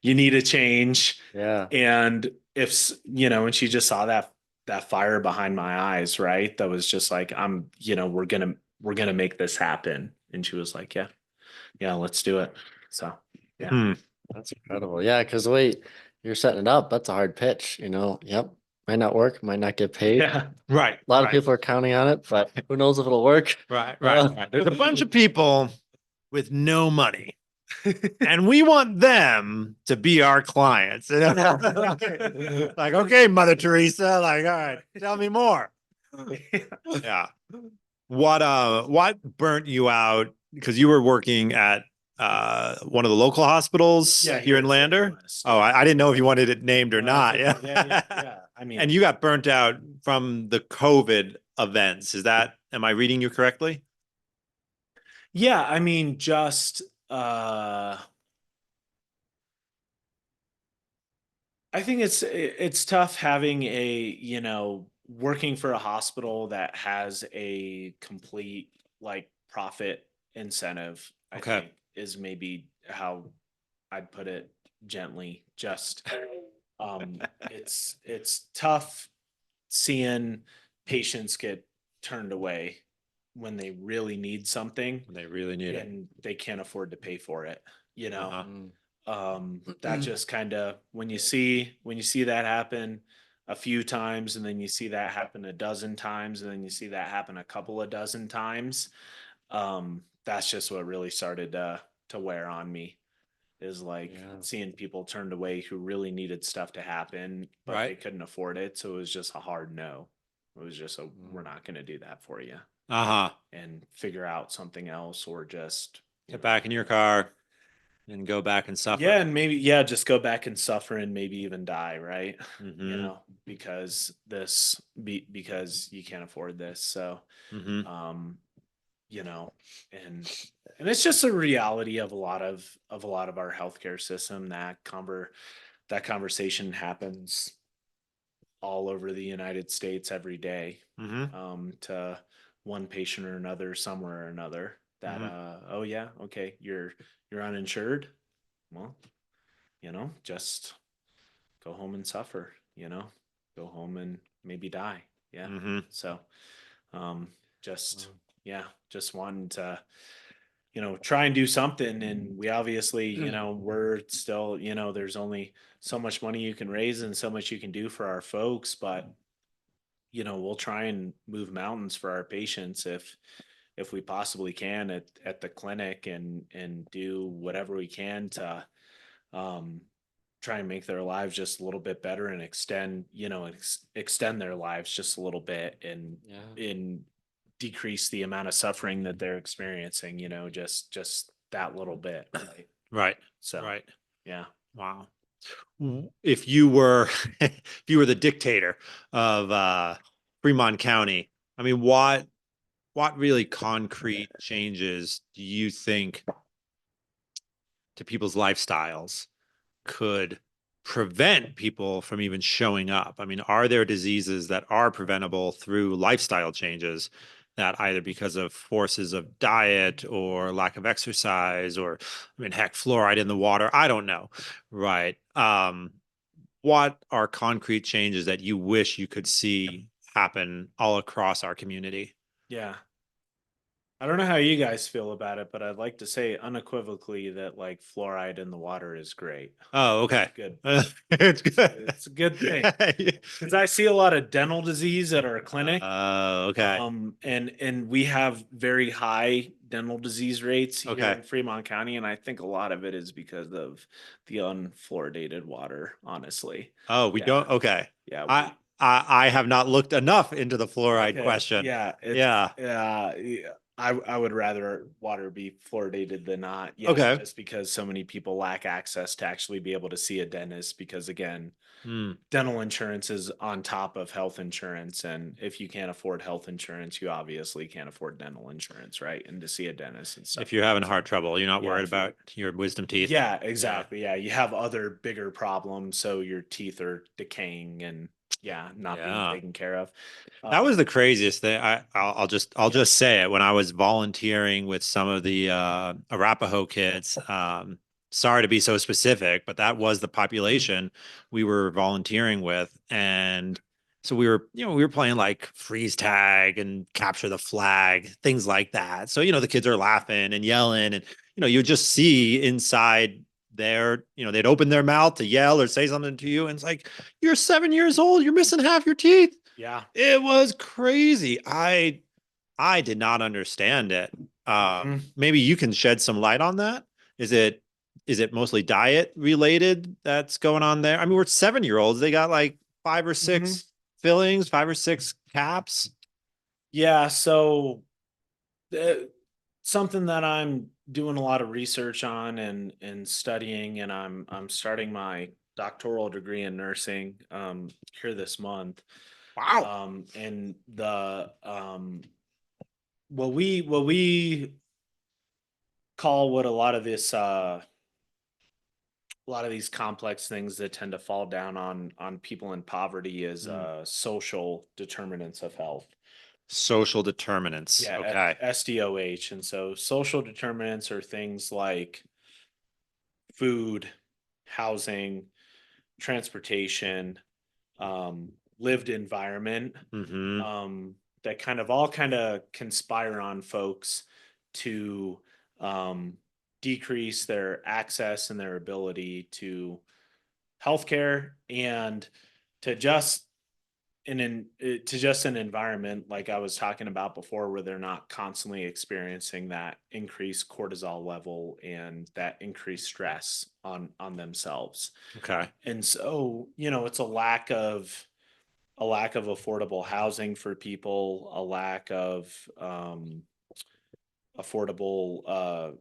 you need a change. Yeah. And and she just saw that that fire behind my eyes, right? That was just like, we're gonna make this happen. And she was like, yeah, yeah, let's do it. So yeah. Hmm. That's incredible. Yeah, because the way you're setting it up, that's a hard pitch, you know. Yep. Might not work, might not get paid. Yeah. Right. A lot of Right. people are counting on it, but who knows if it'll work. Right. Right. Uh, Right. There's a bunch of people with no money, and we want them to be our clients. You know? Like, okay, Mother Teresa, like, all right, tell me more. Yeah. What burnt you out? Because you were working at one of the local hospitals Yeah, here here in in St. Lander. Louis. Oh, Yeah. I didn't know if you wanted it named or No, that's not. okay. Yeah, yeah, Yeah. yeah. I And mean, you got burnt out from the COVID events. Is that, am I reading you correctly? yeah, I mean, just uh I think it's tough having working for a hospital that has a complete like profit incentive, I Okay. think is maybe how I'd put it gently. Just it's tough seeing patients get turned away when they really need something They really need it. and they can't afford to pay for it, you know. Uh-huh. mm, That just kind of when you see that happen a few times, and then you see that happen a dozen times, and then you see that happen a couple of dozen times, that's just what really started to wear on me, is like yeah. seeing people turned away who really needed stuff to happen, but they Right. couldn't afford it. So it was just a hard no. It was just a, we're Mm, not going to do that for you, Uh-huh. and figure out something else, or just, Get back in your car and go back and suffer. yeah, and maybe, yeah, just go back and suffer and maybe even die, right? Mm-hmm. Because because you can't afford this. So, Mm-hmm. um, you know, and it's just a reality of a lot of our healthcare system, that conversation happens all over the United States every day, Mm-hmm. to one patient or another, somewhere or another, that Mm-hmm. oh yeah, okay, you're uninsured. Well, just go home and suffer, go home and maybe die. Yeah. Mm-hmm. So um just mm, yeah, just wanting to try and do something. And we obviously, we're still, there's only so much money you can raise and so much you can do for our folks, but we'll try and move mountains for our patients if we possibly can at the clinic, and do whatever we can to um try and make their lives just a little bit better, and extend their lives just a little bit, and yeah. decrease the amount of suffering that they're experiencing, just that little bit, right? Right. So Right. yeah. Wow. If you were if you were the dictator of Fremont County, I mean, what really concrete changes do you think to people's lifestyles could prevent people from even showing up? I mean, are there diseases that are preventable through lifestyle changes, that either because of forces of diet or lack of exercise, or, I mean, heck, fluoride in the water? I don't know. Right. What are concrete changes that you wish you could see happen all across our community? Yeah. I don't know how you guys feel about it, but I'd like to say unequivocally that like fluoride in the water is great. Oh, okay. It's good. It's good. It's a good thing, because I see a lot of dental disease at our clinic. Okay. And we have very high dental disease rates here Okay. in Fremont County, and I think a lot of it is because of the unfluoridated water, honestly. Oh, we Yeah. don't. Okay. Yeah, I have not looked enough into the fluoride okay. question. Yeah, it's Yeah. yeah, I would rather water be fluoridated than not. Yeah, Okay. just because so many people lack access to actually be able to see a dentist, because again, Hmm. dental insurance is on top of health insurance, and if you can't afford health insurance, you obviously can't afford dental insurance, right? And to see a dentist and stuff If you're like having that. So, heart trouble, you're not yeah, worried if you about your wisdom teeth. yeah, Yeah. exactly. Yeah, you have other bigger problems, so your teeth are decaying and, yeah, not being Yeah. taken care of. That Um, was the craziest thing. I'll yeah. just say it. When I was volunteering with some of the Arapaho kids, sorry to be so specific, but that was the population we were volunteering with. And So we were playing like freeze tag and capture the flag, things like that. So, the kids are laughing and yelling and, you just see inside there, they'd open their mouth to yell or say something to you. And it's like, you're 7 years old. You're missing half your teeth. Yeah. It was crazy. I did not understand it. Mhm. Maybe you can shed some light on that. Is it is it mostly diet related that's going on there? I mean, we're 7 year olds. They got like five or Mhm. six fillings, five or six caps. Yeah. So uh, something that I'm doing a lot of research on and studying, and I'm starting my doctoral degree in nursing here this month. Wow. And the what we call what a lot of these complex things that tend to fall down on people in poverty is Mm. social determinants of health. Social determinants. Yeah, Okay. SDOH. And so social determinants are things like food, housing, transportation, um, lived environment, Mm-hmm. that all kind of conspire on folks to um, decrease their access and their ability to healthcare and to just to just an environment like I was talking about before, where they're not constantly experiencing that increased cortisol level and that increased stress on themselves. Okay. And so, it's a lack of affordable housing for people, a lack of affordable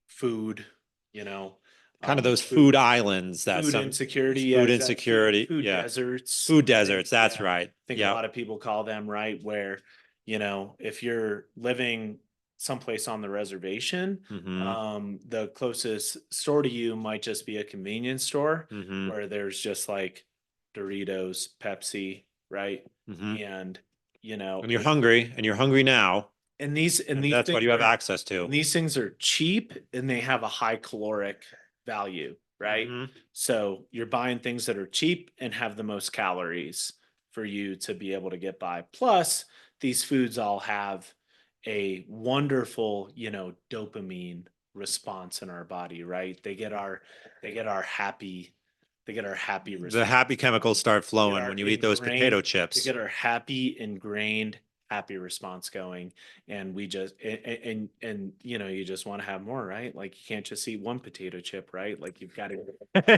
food, you know, Kind of those food food islands that food some insecurity. Yeah, food exactly. Food, insecurity. food Yeah. deserts. Food I think. deserts. That's Yeah, I right. think a Yep. lot of people call them, right, where if you're living someplace on the reservation, Mm-hmm. the closest store to you might just be a convenience store Mm-hmm. where there's just like Doritos, Pepsi, right, Mm-hmm. and And you're if hungry and you're hungry now. and And these that's what things you have are access to. and these things are cheap and they have a high caloric value, right? Mm-hmm. So you're buying things that are cheap and have the most calories for you to be able to get by. Plus, these foods all have a wonderful, dopamine response in our body, right? They get our happy The happy response chemicals going. start They get flowing our when you eat those potato ingrained, they chips. get our happy ingrained happy response going, and we just and you just want to have more, right? Like you can't just eat one potato chip, right? Like you've got to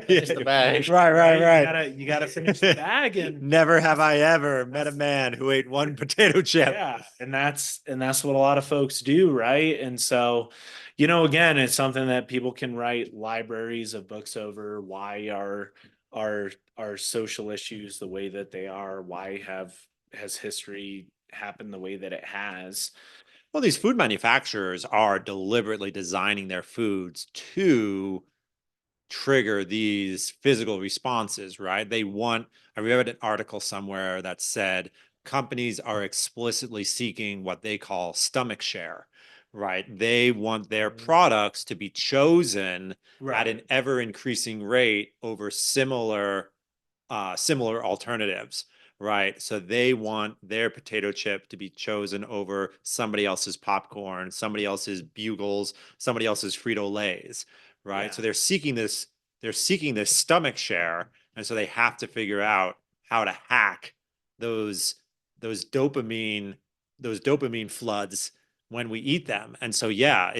Finish the bag. Right, right, right, you right. gotta you gotta finish the bag. And Never have I ever met a that's man who ate one potato chip. yeah, and that's what a lot of folks do, right? And so, again, it's something that people can write libraries of books over. Why are social issues the way that they are? Why has history happened the way that it has? Well, these food manufacturers are deliberately designing their foods to trigger these physical responses, right? I read an article somewhere that said companies are explicitly seeking what they call stomach share, right? They want their products to be chosen at Right. an ever increasing rate over similar alternatives, right? So they want their potato chip to be chosen over somebody else's popcorn, somebody else's bugles, somebody else's Frito Lays, right? Yeah. So they're seeking this stomach share, and so they have to figure out how to hack those those dopamine those dopamine floods when we eat them. And so yeah,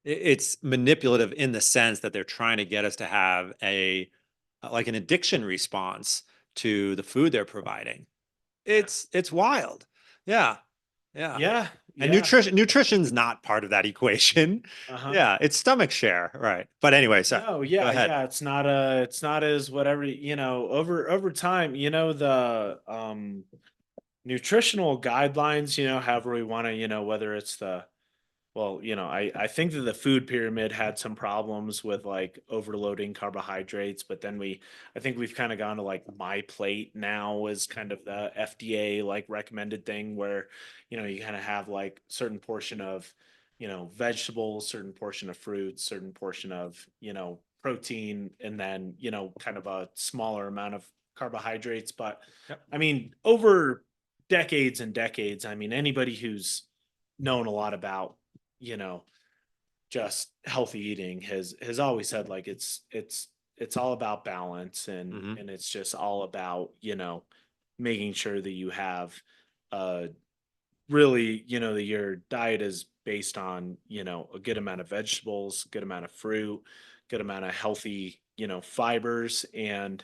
it's manipulative in the sense that they're trying to get us to have a like an addiction response to the food they're providing. Yeah. It's wild. Yeah. Yeah. Yeah. And Yeah. nutrition's not part of that equation. Uh-huh. Yeah, it's stomach share, right? But anyway, sorry. No, Go yeah, ahead. yeah. It's not as whatever, over time, the nutritional guidelines, however we want to, whether it's I think that the food pyramid had some problems with like overloading carbohydrates, but then I think we've kind of gone to like my plate now is kind of the FDA like recommended thing where, you kind of have like certain portion of, vegetables, certain portion of fruits, certain portion of, protein, and then, kind of a smaller amount of carbohydrates. But Yep. I mean, over decades and decades, I mean, anybody who's known a lot about, you know, just healthy eating has always said like it's all about balance, Hmm. and it's just all about, making sure that you have uh really, that your diet is based on, a good amount of vegetables, good amount of fruit, good amount of healthy, fibers, and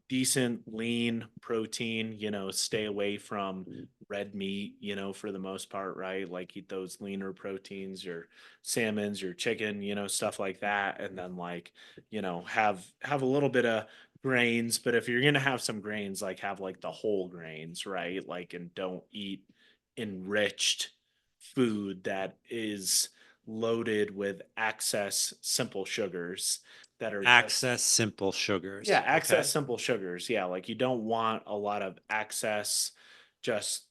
decent lean protein, stay away from red meat, for the most part, right? Like eat those leaner proteins, your salmons, your chicken, stuff like that. And then like, have a little bit of grains, but if you're gonna have some grains, like have like the whole grains, right? Like, and don't eat enriched food that is loaded with excess simple sugars that are just, Access simple yeah, sugars. excess Okay. simple sugars. Yeah, like you don't want a lot of excess just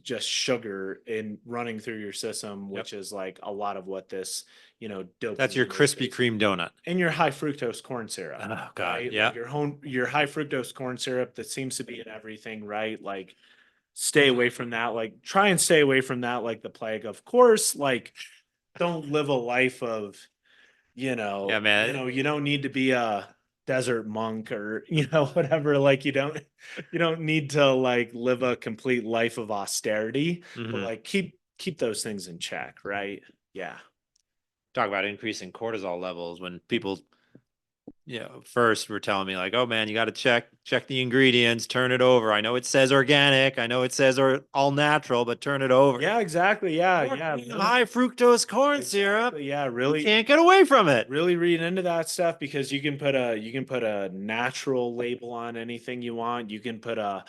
just sugar in running through your system, Yep. which is like a lot of what this, That's your dopamine is Krispy based. Kreme donut. And your high fructose corn syrup, Oh God. right? Like Yeah. your high fructose corn syrup that seems to be in everything, right? Like stay away from that. Like try and stay away from that like the plague. Of course, like don't live a life of, Yeah, man. you don't need to be a desert monk or, whatever. Like you don't need to like live a complete life of austerity, but Hmm. like keep those things in check, right? Yeah. Talk about increasing cortisol levels when people, first were telling me like, oh man, you got to check the ingredients, turn it over. I know it says organic, I know it says or all natural, but turn it over. Yeah, exactly. Yeah, yeah. Really, High fructose corn syrup. exactly. Yeah, You really, can't get away from it. really read into that stuff because you can put a natural label on anything you want. You can put a,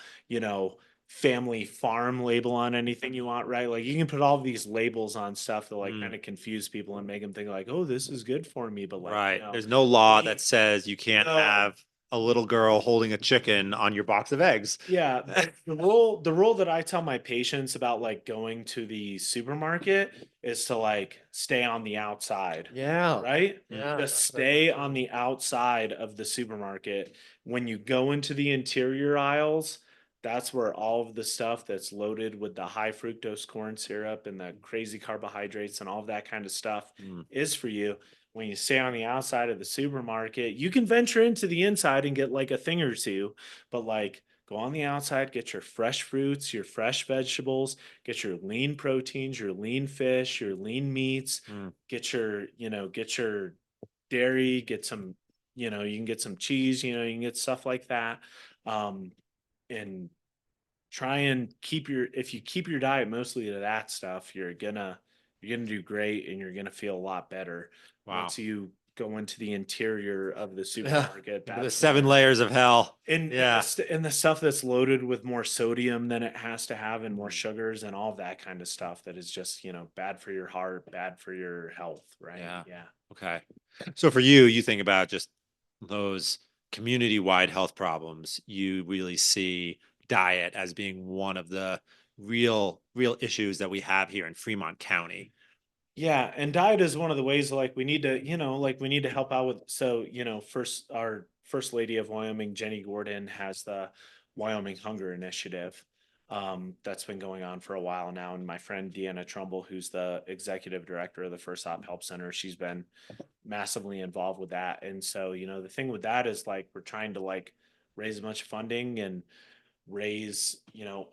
family farm label on anything you want, right? Like you can put all these labels on stuff that like Mm, kind of confuse people and make them think like, oh, this is good for me, but like, right. There's no law that we says you can't no. have a little girl holding a chicken on your box of eggs. Yeah, the rule that I tell my patients about like going to the supermarket is to like stay on the outside, Yeah. right? Yeah. Just That's what I've been stay on told. the outside of the supermarket. When you go into the interior aisles, that's where all of the stuff that's loaded with the high fructose corn syrup and the crazy carbohydrates and all of that kind of stuff Mm, is for you. When you stay on the outside of the supermarket, you can venture into the inside and get like a thing or two, but like go on the outside, get your fresh fruits, your fresh vegetables, get your lean proteins, your lean fish, your lean meats, mm. get your dairy, get some, you can get some cheese, you can get stuff like that. Um, and try and if you keep your diet mostly to that stuff, you're gonna do great and you're gonna feel a lot better. Wow. Once you go into the interior of the Yeah. supermarket, The that's seven where layers of hell. and Yeah. the stuff that's loaded with more sodium than it has to have and more Mm, sugars and all that kind of stuff that is just, bad for your heart, bad for your health, right? yeah. Yeah. Okay. So for you, you think about just those community-wide health problems. You really see diet as being one of the real issues that we have here in Fremont County. Yeah, and diet is one of the ways like we need to, like we need to help out with. So, first our first lady of Wyoming, Jenny Gordon, has the Wyoming Hunger Initiative. That's been going on for a while now. And my friend Deanna Trumbull, who's the executive director of the First Op Help Center, she's been massively involved with that. And so, the thing with that is like we're trying to like raise a bunch of funding and raise,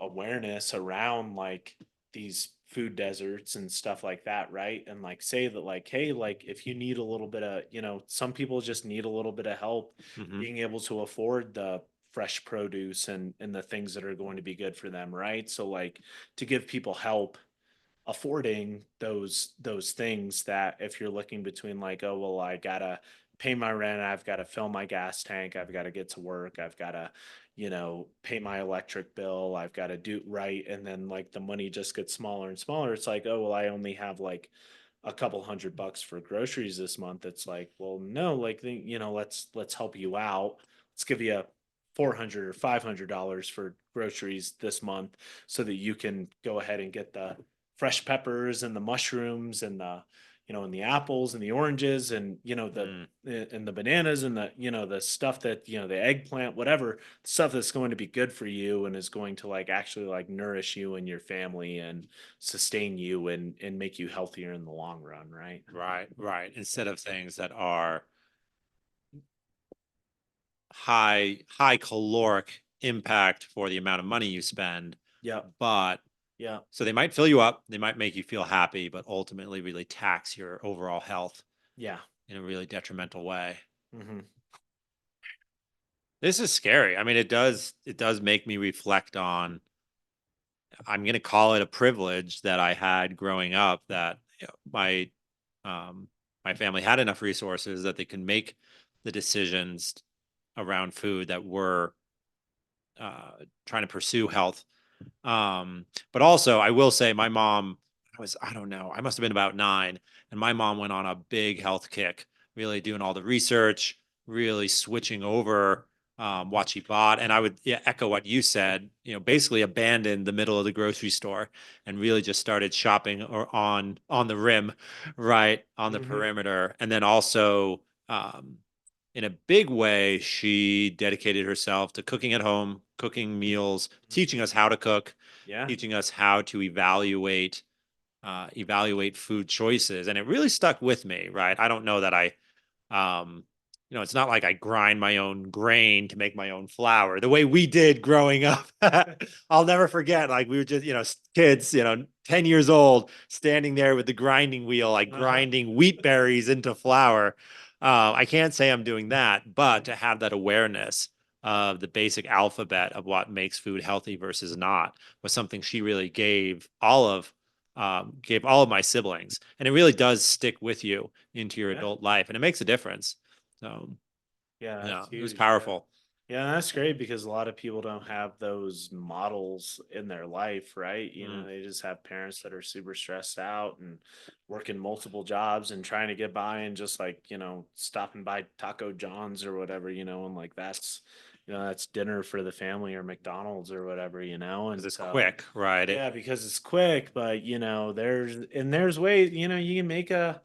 awareness around like these food deserts and stuff like that, right? And like say that like, hey, like if you need a little bit of, some people just need a little bit of help Hmm. being able to afford the fresh produce and the things that are going to be good for them, right? So like to give people help affording those things that if you're looking between like, oh well, I gotta pay my rent, I've got to fill my gas tank, I've got to get to work, I've got to, pay my electric bill, I've got to do right, and then like the money just gets smaller and smaller. It's like, oh well, I only have like a couple $100 for groceries this month. It's like, well, no, like let's help you out. Let's give you a 400 or $500 for groceries this month so that you can go ahead and get the fresh peppers and the mushrooms and the and the apples and the oranges and, Mm, the bananas and the, the stuff that, the eggplant, whatever stuff that's going to be good for you and is going to like actually like nourish you and your family and sustain you and make you healthier in the long run, right? right, right. Instead of things that are high caloric impact for the amount of money you spend, Yep. but Yeah. so they might fill you up, they might make you feel happy, but ultimately really tax your overall health Yeah. in a really detrimental way. Hmm. This is scary. I mean, it does make me reflect on, I'm going to call it a privilege that I had growing up, that um, my family had enough resources that they can make the decisions around food that were uh, trying to pursue health. But also, I will say, my mom, I don't know, I must have been about 9, and my mom went on a big health kick, really doing all the research, really switching over what she bought. And I would, yeah, echo what you said, basically abandoned the middle of the grocery store and really just started shopping or on the rim, right, on the Hmm. perimeter. And then also, in a big way, she dedicated herself to cooking at home, cooking meals, teaching us how to cook, Yeah. teaching us how to evaluate food choices, and it really stuck with me. Right, I don't know that um, it's not like I grind my own grain to make my own flour the way we did growing up. I'll never forget. Like, we were just, kids, 10 years old, standing there with the grinding wheel, like Uh-huh. grinding wheat berries into flour. I can't say I'm doing that, but to have that awareness of the basic alphabet of what makes food healthy versus not was something she really gave all of my siblings, and it really does stick with you into your Yeah. adult life, and it makes a difference. So Yeah, yeah, that's it was huge. Yeah. powerful. Yeah, that's great because a lot of people don't have those models in their life, right? Mm, They just have parents that are super stressed out and working multiple jobs and trying to get by and just like, stopping by Taco John's or whatever, and like that's dinner for the family or McDonald's or whatever, because and it's so quick, right? yeah, because it's quick, but there's ways, you can make a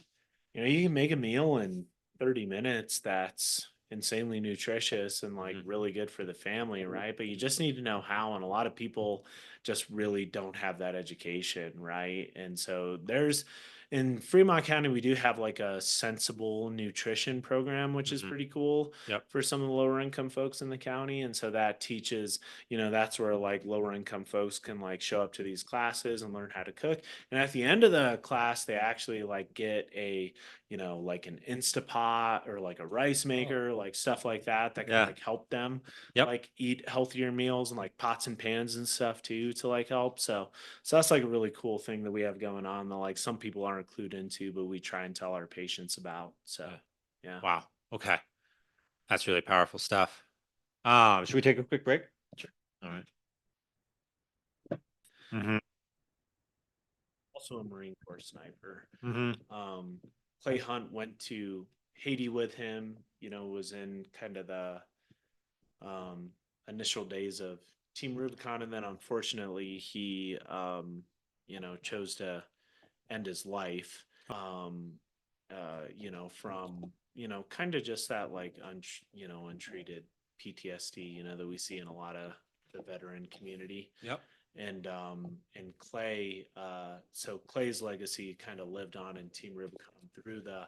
meal in 30 minutes that's insanely nutritious and like Mhm, really good for the family, right? But you just need to know how. And a lot of people just really don't have that education, right? And so in Fremont County, we do have like a sensible nutrition program, which is mhm. pretty cool Yep. for some of the lower income folks in the county. And so that teaches, that's where like lower income folks can like show up to these classes and learn how to cook. And at the end of the class, they actually like get like an Instapot or like a rice Oh, maker, cool. like stuff like that that can Yeah. like help them Yep. like eat healthier meals and like pots and pans and stuff too to like help. So that's like a really cool thing that we have going on that like some people aren't clued into, but we try and tell our patients about. So Yeah. yeah. Wow. Okay. That's really powerful stuff. Should we take a quick break? Sure. All right. Mm-hmm. Also a Marine Corps sniper. Mm-hmm. Um, Clay Hunt went to Haiti with him, was in kind of the um, initial days of Team Rubicon, and then unfortunately he, chose to end his life. From kind of just that like untreated PTSD, that we see in a lot of the veteran community. Yep. And Clay, so Clay's legacy kind of lived on in Team Rubicon through the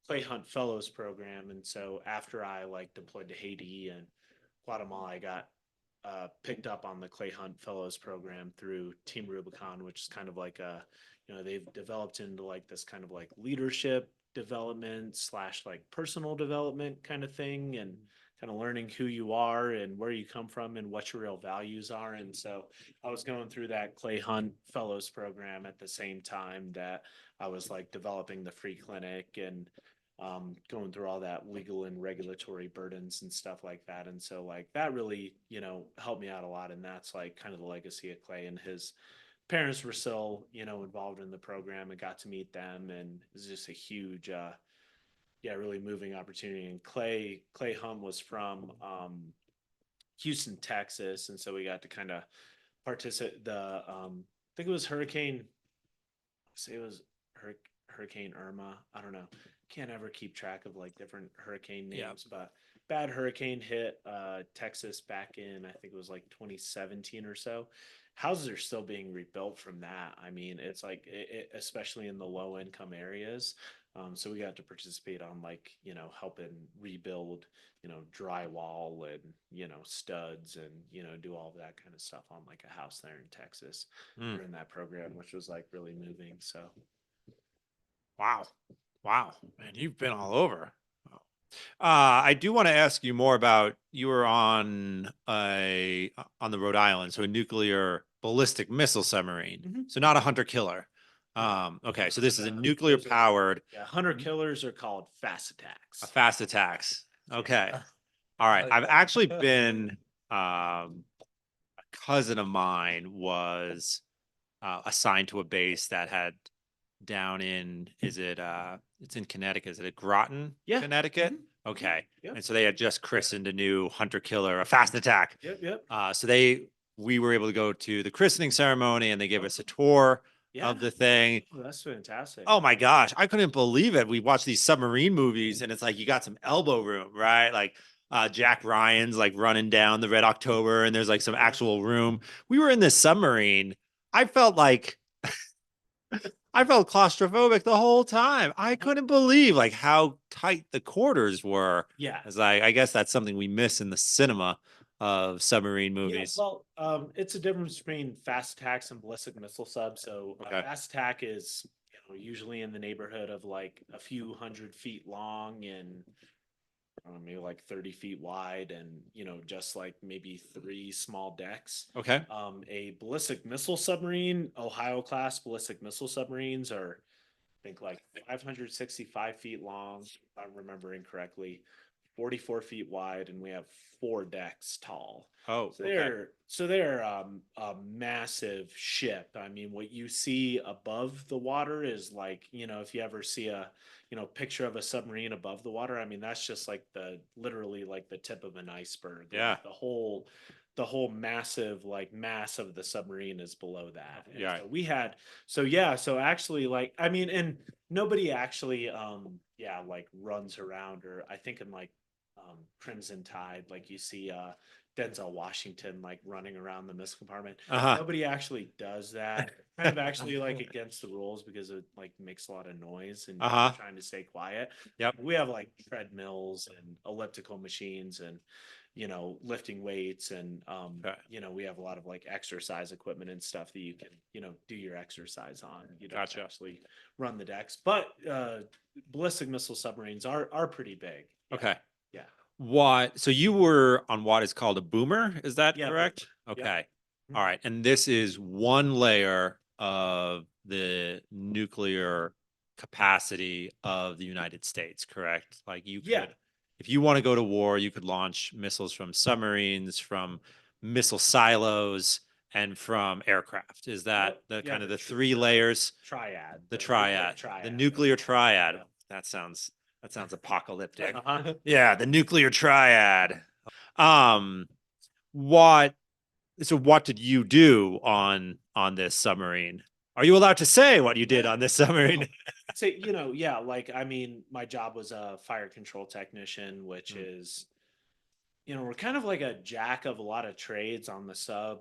Clay Hunt Fellows program. And so after I like deployed to Haiti and Guatemala, I got picked up on the Clay Hunt Fellows program through Team Rubicon, which is kind of like they've developed into like this kind of like leadership development slash like personal development kind of thing, and kind of learning who you are and where you come from and what your real values are. And so I was going through that Clay Hunt Fellows program at the same time that I was like developing the free clinic and going through all that legal and regulatory burdens and stuff like that. And so like that really, helped me out a lot. And that's like kind of the legacy of Clay, and his parents were still, involved in the program and got to meet them. And it was just a huge, yeah, really moving opportunity. And Clay Hum was from Houston, Texas. And so we got to kind of participate I think it was Hurricane, say it was Hurricane Irma. I don't know. Can't ever keep track of like different hurricane Yeah. names, but bad hurricane hit Texas back in I think it was like 2017 or so. Houses are still being rebuilt from that. I mean, it's like especially in the low income areas. So we got to participate on like helping rebuild drywall and studs and do all of that kind of stuff on like a house there in Texas Mm. during that program, which was like really moving. So Wow. Wow. Man, you've been all over. I do want to ask you more about you were on the Rhode Island, so a nuclear ballistic missile submarine. Mhm. So not a hunter killer. Okay, so this is a nuclear powered hunter killers are called fast a attacks. fast attacks. Okay. All right. I've actually been a cousin of mine was assigned to a base that had down in it's in Connecticut. Is it at Groton, Yeah. Connecticut? Mhm. Okay. Yep. And so they had just christened a new hunter killer, a fast attack. Yep. So we were able to go to the christening ceremony and they gave us a tour Yeah. of the thing. Oh, that's fantastic. Oh my gosh, I couldn't believe it. We watched these submarine movies and it's like you got some elbow room, right? Like Jack Ryan's like running down the Red October and there's like some actual room. We were in this submarine. I felt like I felt claustrophobic the whole time. I couldn't believe like how tight the quarters were. Yeah. As I guess that's something we miss in the cinema of submarine Yeah, movies. well, it's a difference between fast attacks and ballistic missile subs. So Okay. fast attack is usually in the neighborhood of like a few 100 feet long and maybe like 30 feet wide and just like maybe three small decks. Okay. A ballistic missile submarine, Ohio class ballistic missile submarines are I think like 565 feet long, if I'm remembering correctly, 44 feet wide, and we have four decks tall. Oh, So okay. they're a massive ship. I mean, what you see above the water is like, if you ever see a, picture of a submarine above the water, I mean, that's just like literally like the tip of an iceberg. Yeah. Like the whole massive like mass of the submarine is below that. And Yeah. so we had so actually like I mean and nobody actually like runs around or I think in like Crimson Tide like you see Denzel Washington like running around the missile compartment. Uh-huh. Nobody actually does that. Kind of actually like against the rules because it like makes a lot of noise and Uh-huh. you're trying to stay quiet. Yep. We have like treadmills and elliptical machines and lifting weights and Okay. we have a lot of like exercise equipment and stuff that you can do your exercise on. You don't Gotcha. actually run the decks, but ballistic missile submarines are pretty big. Yeah. Okay. Yeah. So you were on what is called a boomer, is that Yeah, correct? boomer. Yep. Okay. All right. And this is one layer of the nuclear capacity of the United States, correct? Like you Yeah. could, if you want to go to war, you could launch missiles from submarines, from missile silos, and from aircraft. Is that Yep. the Yeah, kind of the sure. three layers? Triad. The nuclear triad. The nuclear triad. Yep. That sounds apocalyptic. Uh-huh. Yeah, the nuclear triad. Um, what what did you do on this submarine? Are you allowed to say what you did on this submarine? So, yeah, like I mean, my job was a fire control technician, which is, we're kind of like a jack of a lot of trades on the sub.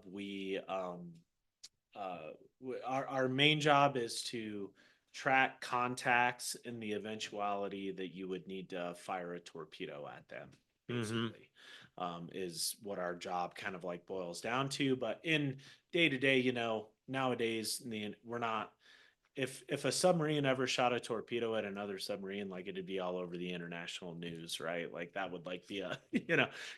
Our main job is to track contacts in the eventuality that you would need to fire a torpedo at them, basically. Is what our job kind of like boils down to. But in day to day, nowadays we're not if a submarine ever shot a torpedo at another submarine, like it'd be all over the international news, right? Like that would like be a,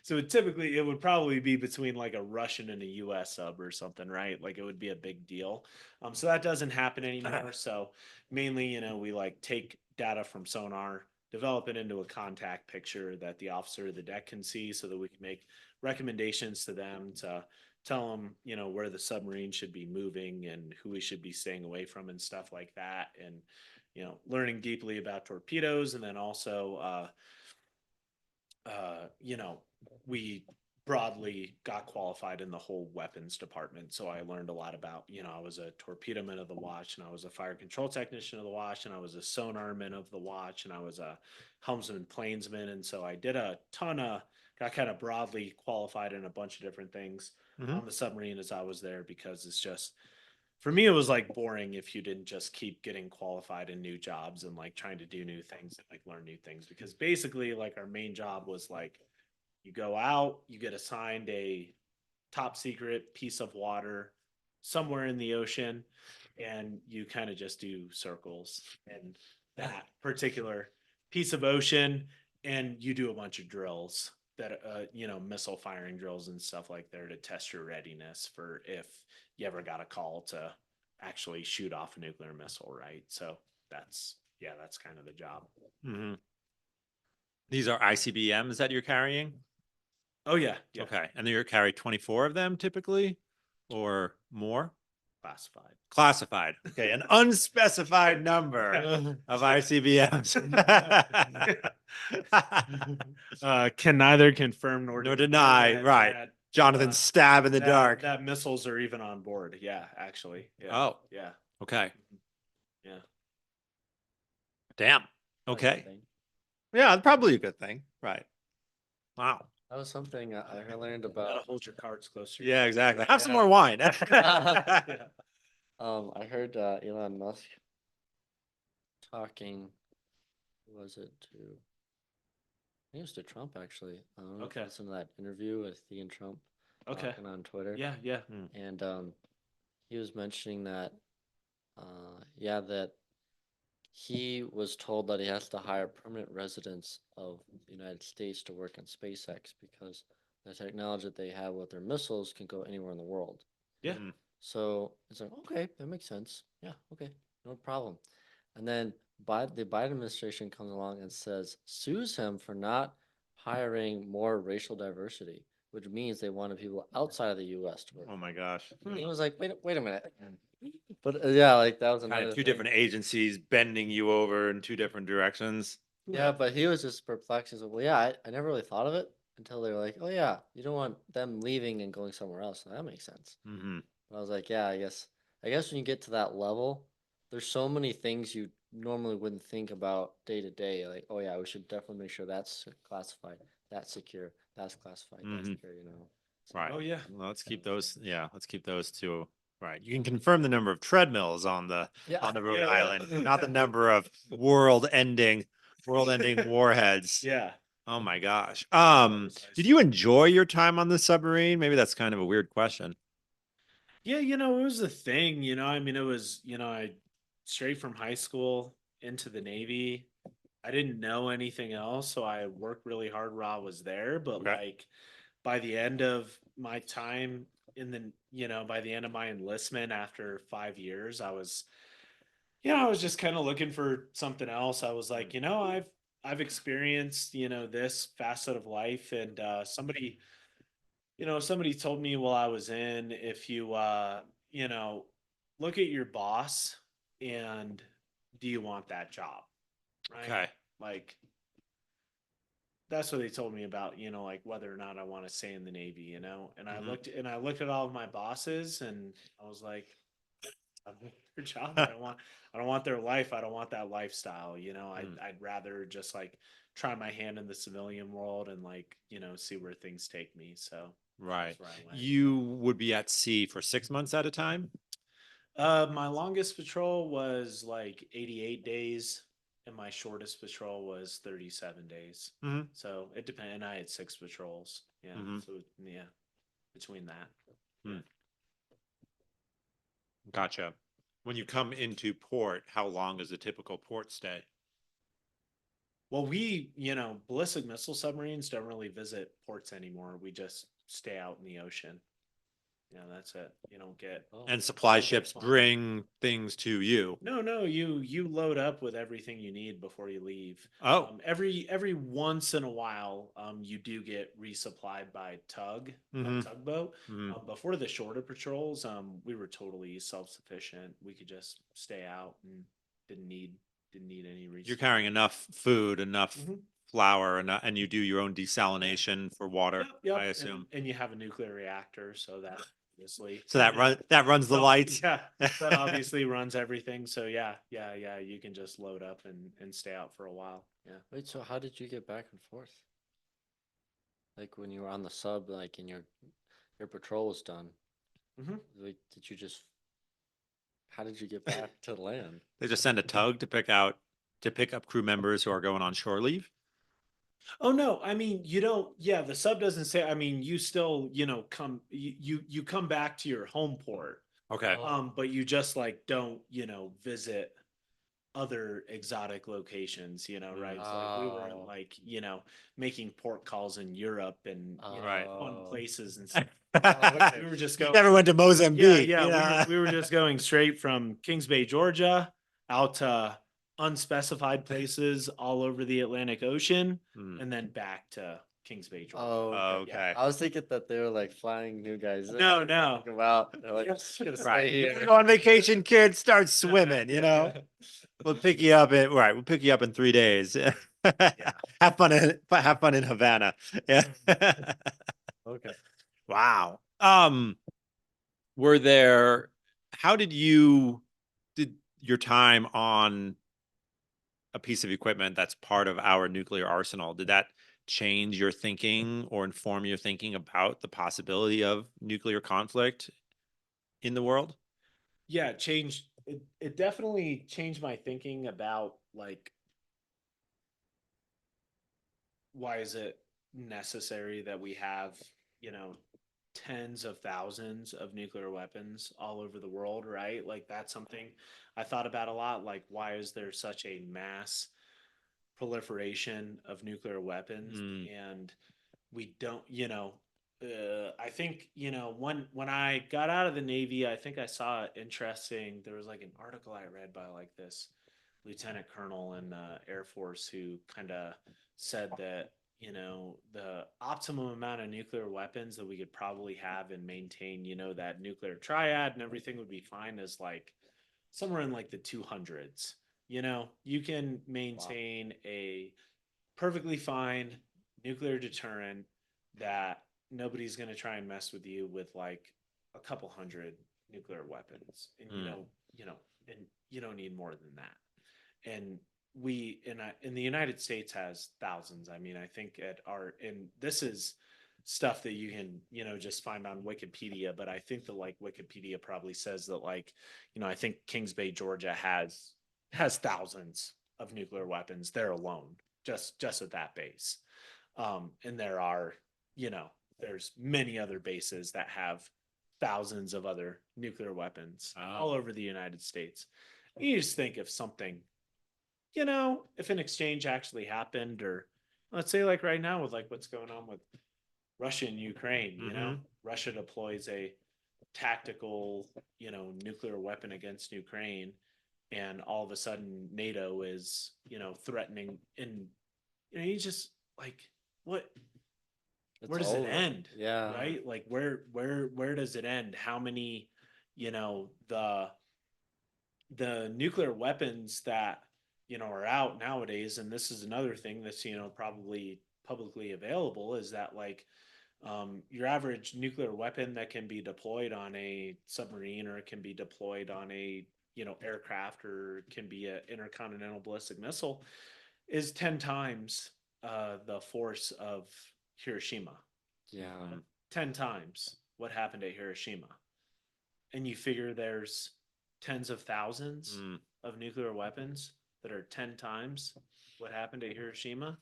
so typically it would probably be between like a Russian and a US sub or something, right? Like it would be a big deal. So that doesn't happen anymore. So mainly, we like take data from sonar, develop it into a contact picture that the officer of the deck can see so that we can make recommendations to them to tell them where the submarine should be moving and who we should be staying away from and stuff like that and learning deeply about torpedoes and then also we broadly got qualified in the whole weapons department. So I learned a lot about, I was a torpedo man of the watch, and I was a fire control technician of the watch, and I was a sonarman of the watch, and I was a helmsman plainsman. And so I did a ton of, got kind of broadly qualified in a bunch of different things Mhm. on the submarine as I was there, because it's just, for me, it was like boring if you didn't just keep getting qualified in new jobs and like trying to do new things and like learn new things. Because basically, like, our main job was like, you go out, you get assigned a top secret piece of water somewhere in the ocean, and you kind of just do circles in that particular piece of ocean, and you do a bunch of drills that, missile firing drills and stuff like there to test your readiness for if you ever got a call to actually shoot off a nuclear missile, right? So that's kind of the job. Mhm. These are ICBMs that you're carrying? Oh yeah, yeah, Okay. And you're carry 24 of them typically or more? classified. Classified. Okay. An unspecified number of ICBMs. Can neither confirm nor Nor deny. Right. Jonathan stab in the dark. that missiles are even on board. Yeah, actually. Yeah. Oh, Yeah. okay. Yeah. Damn. That's a good Okay. thing. Yeah, probably a good thing. Right. Wow. That was something I learned Gotta about. hold your cards closer. Yeah, exactly. Have some Yeah. more wine. Yeah. I heard Elon Musk talking, who was it to? I think it was to Trump actually. I don't know if you Okay. listened to that interview with he and Trump Okay. talking on Twitter. Yeah. Yeah. And he was mentioning that yeah, that he was told that he has to hire permanent residents of the United States to work on SpaceX because the technology that they have with their missiles can go anywhere in the world. Yeah. Mhm. So it's like, okay, that makes sense. Yeah, okay, no problem. And then the Biden administration comes along and says, sues him for not hiring more racial diversity, which means they wanted people outside of the U.S. to work. Oh my gosh. And he was like, wait a minute. But yeah, like that was Kind another of two thing. different agencies bending you over in two different directions. Yeah, but he was just perplexed. He's like, well, yeah, I never really thought of it until they were like, oh, yeah, you don't want them leaving and going somewhere else. So that makes sense. Hmm. But I was like, yeah, I guess when you get to that level, there's so many things you normally wouldn't think about day to day. Like, oh, yeah, we should definitely make sure that's classified, that's secure, that's classified, that's Hmm. secure, you know. So, Right. Oh yeah. Well, let's keep those. Yeah, let's keep those two. Right. You can confirm the number of treadmills on the yeah. Rhode Yeah. Island, not the number of world-ending warheads. Yeah. Oh my gosh. Precise. Did you enjoy your time on the submarine? Maybe that's kind of a weird question. Yeah, it was a thing, I mean, it was, I straight from high school into the Navy. I didn't know anything else, so I worked really hard while I was there. But Okay. like by the end of my time by the end of my enlistment after 5 years, I was just kind of looking for something else. I was like, I've experienced, this facet of life, and somebody told me while I was in, if you, you know, look at your boss and do you want that job? Right. Okay. Like, that's what they told me about, like whether or not I want to stay in the Navy, and Mhm. I looked at all of my bosses, and I was like, I want their job. I don't want their life. I don't want that lifestyle. Mm. I'd rather just like try my hand in the civilian world and like, see where things take me. So Right. that's where I went. You would be at sea for 6 months at a time? My longest patrol was like 88 days, and my shortest patrol was 37 days. Hmm. So it depended. And I had 6 patrols. Yeah. Hmm. So yeah, between that. Mm. Gotcha. When you come into port, how long is a typical port stay? Well, ballistic missile submarines don't really visit ports anymore. We just stay out in the ocean. That's it. You don't get. Oh, And supply don't get ships flying. bring things to you. No. You load up with everything you need before you leave. Oh. Every once in a while, you do get resupplied by Hmm. tugboat. Hmm. But for the shorter patrols, we were totally self sufficient. We could just stay out and didn't need any resupply. You're carrying enough food, enough Mhm. flour and you do your own desalination for water, Yep. I And assume. and you have a nuclear reactor, so that obviously, So that runs the well, lights. yeah, that obviously runs everything. So yeah, you can just load up and stay out for a while. Yeah. Wait, so how did you get back and forth? Like when you were on the sub, like in your patrol was done. Hmm. Like, did you just? How did you get back to land? They just send a tug to pick up crew members who are going on shore leave. Oh no, I mean you don't. Yeah, the sub doesn't say. I mean, you still come you come back to your home port. Okay. But you just like don't visit other exotic locations, right? Mm. So like we weren't Oh, like, making port calls in Europe and, Right. fun oh, places and stuff. oh, okay. We were just You going, never went to yeah, Mozambique, yeah, you know? we were just going straight from Kings Bay, Georgia, out to unspecified places all over the Atlantic Ocean, Hmm. and then back to Kings Bay, Georgia. Oh, okay. Yeah. Okay. I was thinking that they were like flying new guys in. No, no. Go out. They're like, just gonna stay Right. here. You're gonna go on vacation, kids, start swimming, you know? Yeah. We'll pick you up in right, we'll pick you up in 3 days. Have fun in Havana. Yeah. Okay. Wow. Were there how did your time on a piece of equipment that's part of our nuclear arsenal, did that change your thinking or inform your thinking about the possibility of nuclear conflict in the world? Yeah, it definitely changed my thinking about like why is it necessary that we have, you know, tens of thousands of nuclear weapons all over the world, right? Like that's something I thought about a lot. Like, why is there such a mass proliferation of nuclear weapons? Mm, And we don't, I think, when I got out of the Navy, I think I saw it interesting. There was like an article I read by like this lieutenant colonel in the Air Force who kind of said that, the optimum amount of nuclear weapons that we could probably have and maintain, that nuclear triad and everything would be fine is like somewhere in like the 200s. You can Wow. maintain a perfectly fine nuclear deterrent that nobody's going to try and mess with you with like a couple hundred nuclear weapons, and mm, and you don't need more than that. And we in the United States has thousands. I mean, I think at our and this is stuff that you can just find on Wikipedia, but I think that like Wikipedia probably says that like I think Kings Bay, Georgia has thousands of nuclear weapons there alone, just at that base. And there are, there's many other bases that have thousands of other nuclear weapons all over the United States. You just think if something, if an exchange actually happened, or let's say like right now with like what's going on with Russia and Ukraine, mhm. Russia deploys a tactical, nuclear weapon against Ukraine, and all of a sudden NATO is, threatening, and you just like what It's where does it over. end? Yeah. Right? Like where does it end? How many, you know, the nuclear weapons that are out nowadays, and this is another thing that's probably publicly available, is that like your average nuclear weapon that can be deployed on a submarine, or it can be deployed on a aircraft, or can be an intercontinental ballistic missile, is 10 times the force of Hiroshima. Yeah. 10 times what happened at Hiroshima. And you figure there's tens of thousands Mm. of nuclear weapons that are 10 times what happened at Hiroshima.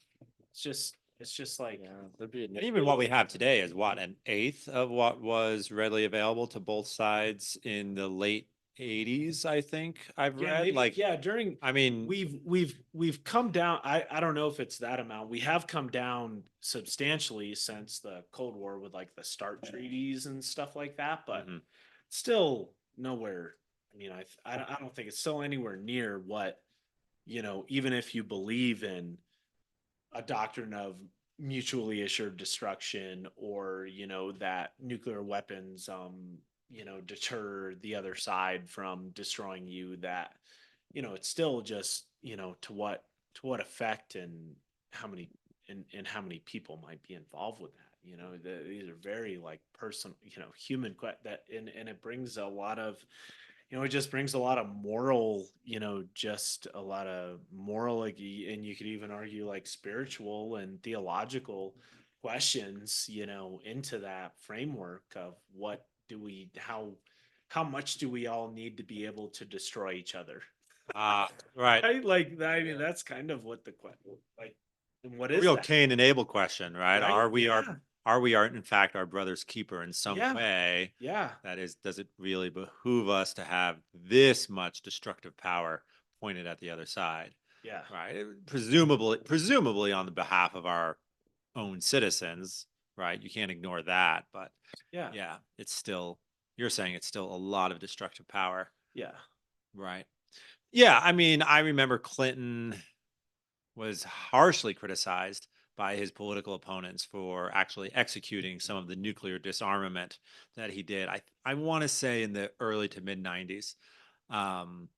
It's just like, Yeah. There'd be a And even what we have today is what, an eighth of what was readily available to both sides in the late 80s, I think I've yeah, read. maybe, Like, yeah, during I mean, we've come down. I don't know if it's that amount. We have come down substantially since the Cold War with like the START treaties and stuff like that, but mhm. still nowhere. I mean, I don't think it's still anywhere near what, even if you believe in a doctrine of mutually assured destruction, or that nuclear weapons deter the other side from destroying you, that it's still just to what effect and how many and how many people might be involved with that. These are very like personal, human that and it brings a lot of, it just brings a lot of moral, just a lot of moral, like, and you could even argue like spiritual and theological questions, into that framework of what do we, how much do we all need to be able to destroy each other? Ah, right. Right? Like, I mean, Yeah. that's kind of what the question, like, and what A is real that? Cain and Abel question, right? Right? Are we are in fact our brother's keeper in some Yeah. way? Yeah. That is, does it really behoove us to have this much destructive power pointed at the other side? Yeah. Right? Presumably on the behalf of our own citizens, right? You can't ignore that, but Yeah. yeah, it's still, you're saying it's still a lot of destructive power, Yeah. right? Yeah, I mean, I remember Clinton was harshly criticized by his political opponents for actually executing some of the nuclear disarmament that he did. I want to say in the early to mid 90s. Um,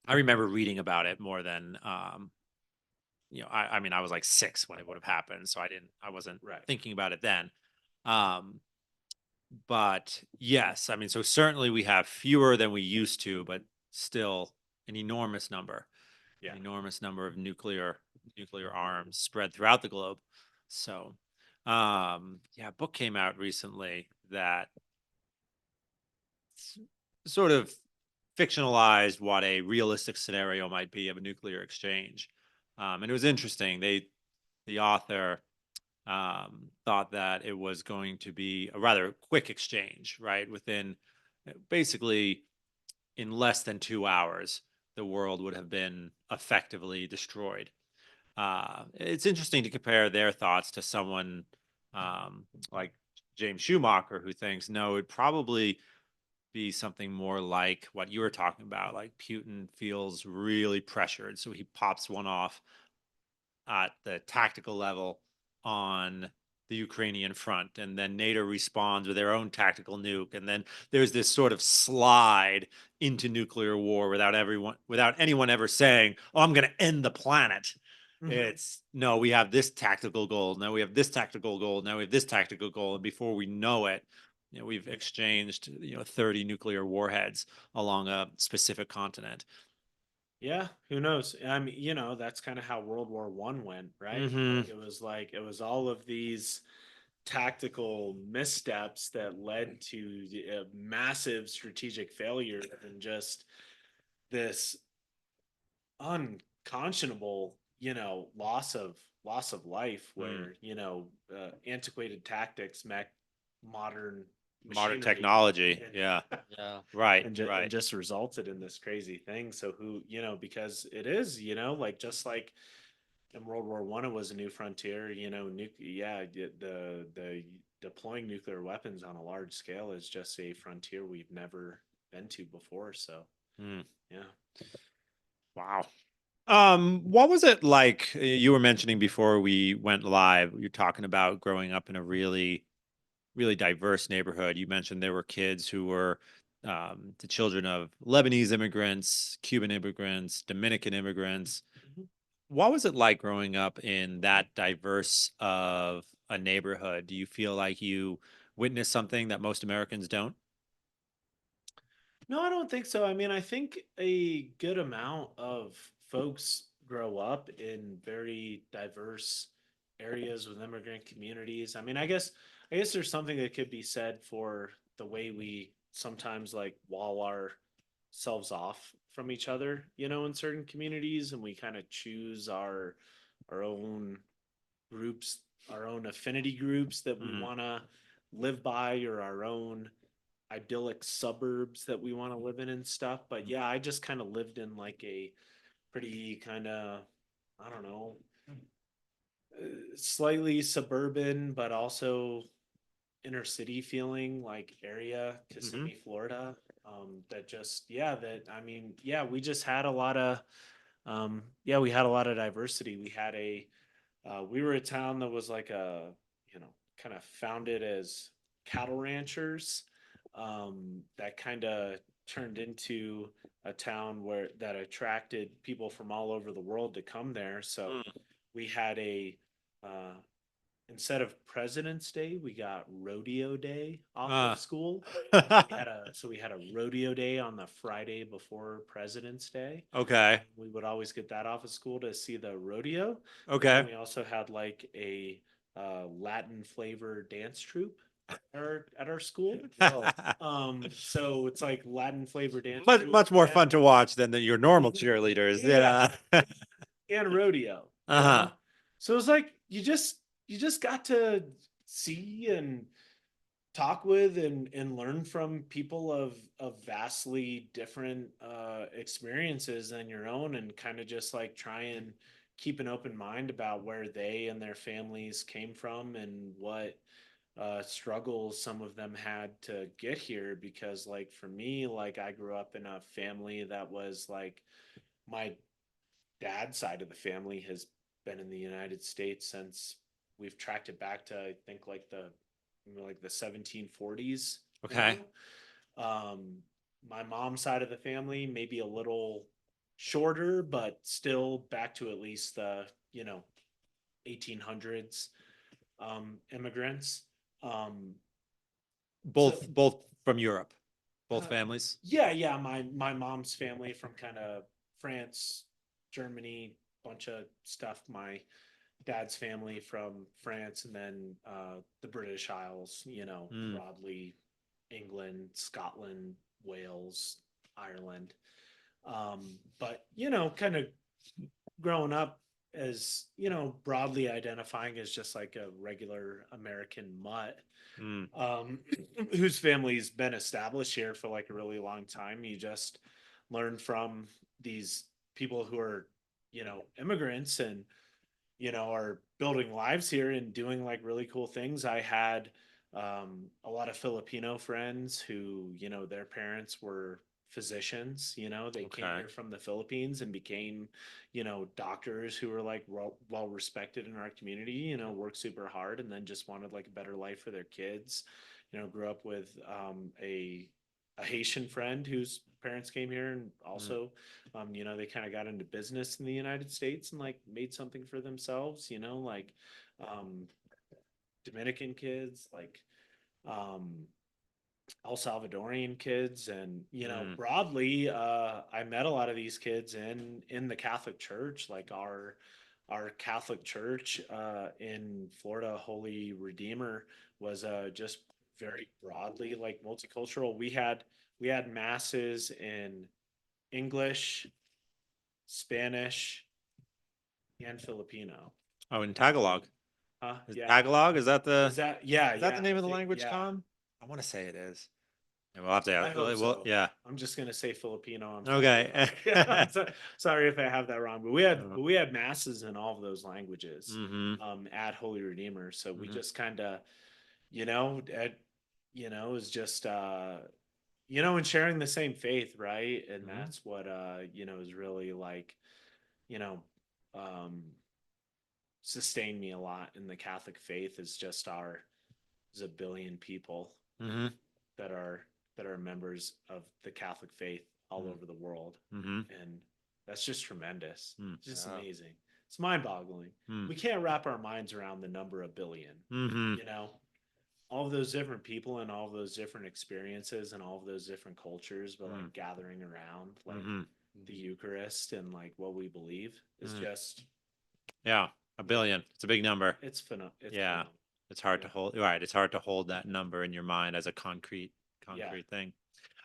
I remember reading about it more than I mean I was like 6 when it would have happened, so I wasn't Right. thinking about it then. Um, but yes, I mean, so certainly we have fewer than we used to, but still an enormous number, Yeah. of nuclear arms spread throughout the globe. So, yeah, a book came out recently that sort of fictionalized what a realistic scenario might be of a nuclear exchange, and it was interesting. The author thought that it was going to be a rather quick exchange, right? Within basically in less than 2 hours, the world would have been effectively destroyed. It's interesting to compare their thoughts to someone like James Schumacher, who thinks no, it'd probably be something more like what you were talking about. Like Putin feels really pressured, so he pops one off at the tactical level on the Ukrainian front, and then NATO responds with their own tactical nuke, and then there's this sort of slide into nuclear war without anyone ever saying, "Oh, I'm going to end the planet." Mhm. It's no, we have this tactical goal. Now we have this tactical goal. Now we have this tactical goal, and before we know it, we've exchanged 30 nuclear warheads along a specific continent. Yeah, who knows? I mean, that's kind of how World War I went, right? Hmm. Like it was all of these tactical missteps that led to massive strategic failure and just this unconscionable, loss of life Mm. where, antiquated tactics met modern Modern machinery technology, and yeah. Yeah. Right, and right. just resulted in this crazy thing. So who, because it is, like just like in World War I, it was a new frontier. The deploying nuclear weapons on a large scale is just a frontier we've never been to before. So Mm, yeah. wow. What was it like? You were mentioning before we went live, you're talking about growing up in a really diverse neighborhood. You mentioned there were kids who were the children of Lebanese immigrants, Cuban immigrants, Dominican immigrants. Mhm. What was it like growing up in that diverse of a neighborhood? Do you feel like you witnessed something that most Americans don't? No, I don't think so. I mean, I think a good amount of folks grow up in very diverse areas with immigrant communities. I mean, I guess there's something that could be said for the way we sometimes like wall ourselves off from each other, in certain communities, and we kind of choose our own groups, our own affinity groups that we Mhm. want to live by, or our own idyllic suburbs that we want to live in and stuff. But yeah, I just kind of lived in like a pretty kind of, I don't know, slightly suburban, but also inner city feeling like area, Mhm. Kissimmee, Florida. That just, yeah, that, I mean, yeah, we just had a lot of, yeah, we had a lot of diversity. We were a town that was like kind of founded as cattle ranchers, that kind of turned into a town where that attracted people from all over the world to come there. So Mm. we had uh, instead of President's Day, we got Rodeo Day off of Uh, school. We had a rodeo day on the Friday before President's Day. okay. We would always get that off of school to see the rodeo. And then Okay. we also had like a Latin flavor dance troupe at our school. Oh, So it's like Latin flavor dance troupe Much more fun to watch than your normal cheerleaders. yeah, Yeah. and rodeo, you Uh-huh. know? So it's like you just got to see and talk with and learn from people of vastly different experiences than your own, and kind of just like try and keep an open mind about where they and their families came from and what struggles some of them had to get here. Because like for me, like I grew up in a family that was like, my dad's side of the family has been in the United States since, we've tracked it back to I think like the 1740s, you Okay. know. Um my mom's side of the family maybe a little shorter, but still back to at least the, 1800s immigrants. Um so Both from Europe. Both uh, families. yeah, my mom's family from kind of France, Germany, bunch of stuff. My dad's family from France, and then the British Isles, Mm. broadly England, Scotland, Wales, Ireland. But, kind of growing up as, broadly identifying as just like a regular American mutt, Mm. um, whose family's been established here for like a really long time. You just learn from these people who are, immigrants, and are building lives here and doing like really cool things. I had a lot of Filipino friends who, their parents were physicians. They came Okay. here from the Philippines and became, doctors who were like well respected in our community. Worked super hard and then just wanted like a better life for their kids. Grew up with a Haitian friend whose parents came here and Mm. also they kind of got into business in the United States and like made something for themselves, like um, Dominican kids, like um, El Salvadorian kids, and Mm. broadly, I met a lot of these kids in the Catholic Church, like our Catholic Church in Florida, Holy Redeemer, was just very broadly like multicultural. We had masses in English, Spanish, and Filipino. Oh, in Tagalog. Is Yeah. Tagalog? Is that yeah, Is that the yeah. name I of the think language, yeah. Tom? I want to say it is. Yeah, we'll have to. I hope Well, so. yeah. I'm just gonna say Filipino. I'm sorry if Okay. I sorry if I have that wrong. But we had masses in all of those languages Mm-hmm. at Holy Redeemer. So we Mm-hmm. just kind of, it was just and sharing the same faith, right? And Mm-hmm. that's what is really like, you know, um sustained me a lot in the Catholic faith, is just there's a billion people Mm-hmm. that are members of the Catholic faith all over the world. Mm-hmm. And that's just tremendous. Mm-hmm. It's just yeah. amazing. It's mind-boggling. We can't wrap our minds around the number of billion, Mm-hmm. you know? All of those different people and all of those different experiences and all of those different cultures, but like gathering around like Mm-hmm. the Eucharist and like what we believe is Mm-hmm. just Yeah, a billion. It's a big number. it's Yeah, phenomenal. it's hard to Yeah. hold. Right, it's hard to hold that number in your mind as a Yeah. concrete thing.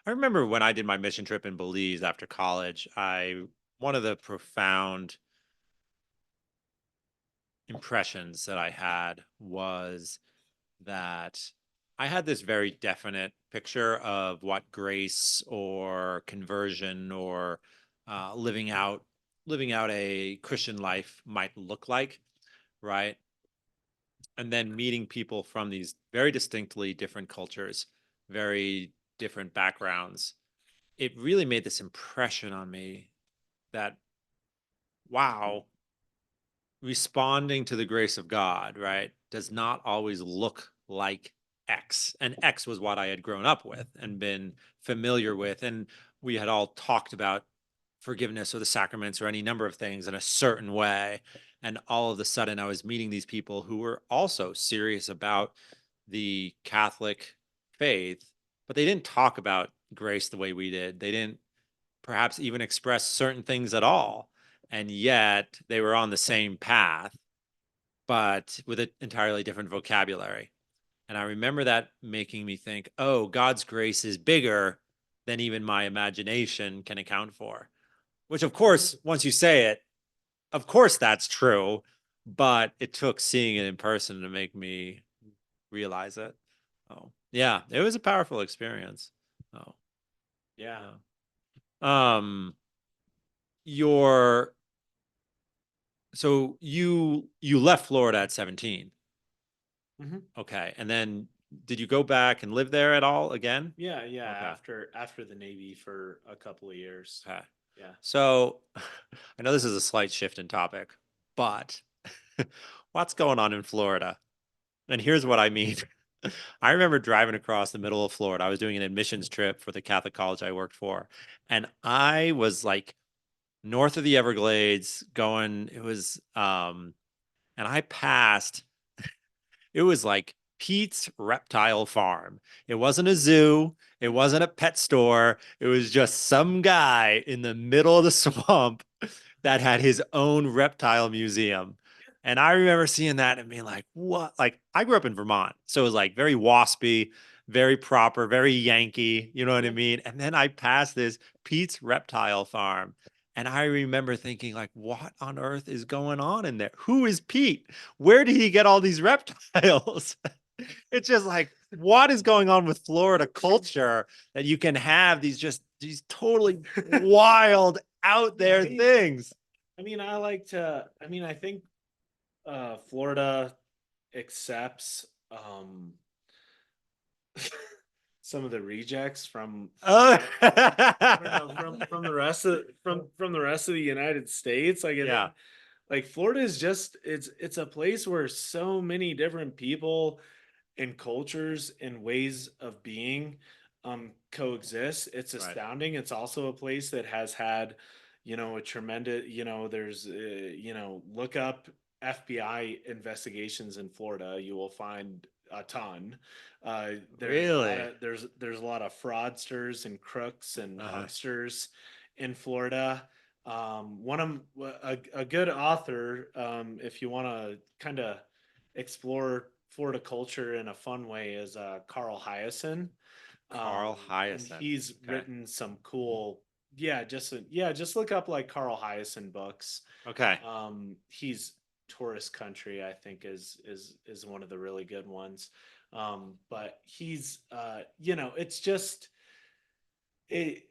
I remember when I did my mission trip in Belize after college, I one of the profound impressions that I had was that I had this very definite picture of what grace or conversion or uh, living out living out a Christian life might look like, right? And then meeting people from these very distinctly different cultures, very different backgrounds, it really made this impression on me that, wow, responding to the grace of God, right, does not always look like X. And X was what I had grown up with and been familiar with. And we had all talked about forgiveness or the sacraments or any number of things in a certain way. And all of a sudden, I was meeting these people who were also serious about the Catholic faith, but they didn't talk about grace the way we did. They didn't perhaps even express certain things at all. And yet they were on the same path, but with an entirely different vocabulary. And I remember that making me think, oh, God's grace is bigger than even my imagination can account for. Which, of course, once you say it, of course that's true. But it took seeing it in person to make me realize it. Oh, yeah, it was a powerful experience. Oh, Yeah. yeah. Your so you left Florida at 17. Mhm. Okay. And then did you go back and live there at all again? Yeah, yeah. Okay. After the Navy for a couple of years. Okay. Yeah. So I know this is a slight shift in topic, but what's going on in Florida? And here's what I mean. I remember driving across the middle of Florida. I was doing an admissions trip for the Catholic college I worked for. And I was like north of the Everglades going, and I passed, it was like Pete's Reptile Farm. It wasn't a zoo. It wasn't a pet store. It was just some guy in the middle of the swamp that had his own reptile museum. And I remember seeing that and being like, what? Like, I grew up in Vermont. So it was like very waspy, very proper, very Yankee. You know what I Yeah. mean? And then I passed this Pete's Reptile Farm. And I remember thinking, like, what on earth is going on in there? Who is Pete? Where did he get all these reptiles? It's just like, what is going on with Florida culture that you can have these totally wild out there things? I think Florida accepts some of the rejects from Oh, I don't know, from the rest of from the rest of the United States. Like I yeah, think like Florida is just it's a place where so many different people and cultures and ways of being coexist. It's right. astounding. It's also a place that has had, a tremendous, there's look up FBI investigations in Florida, you will find a ton. Really? There's a lot of fraudsters and crooks and Uh-huh. hucksters in Florida. One of a good author, if you want to kind of explore Florida culture in a fun way, is Carl Hyacin. Carl And Hyacin. he's Okay. written some cool, just look up like Carl Hyacin books. Okay. He's Tourist Country, I think is one of the really good ones. But he's it's just it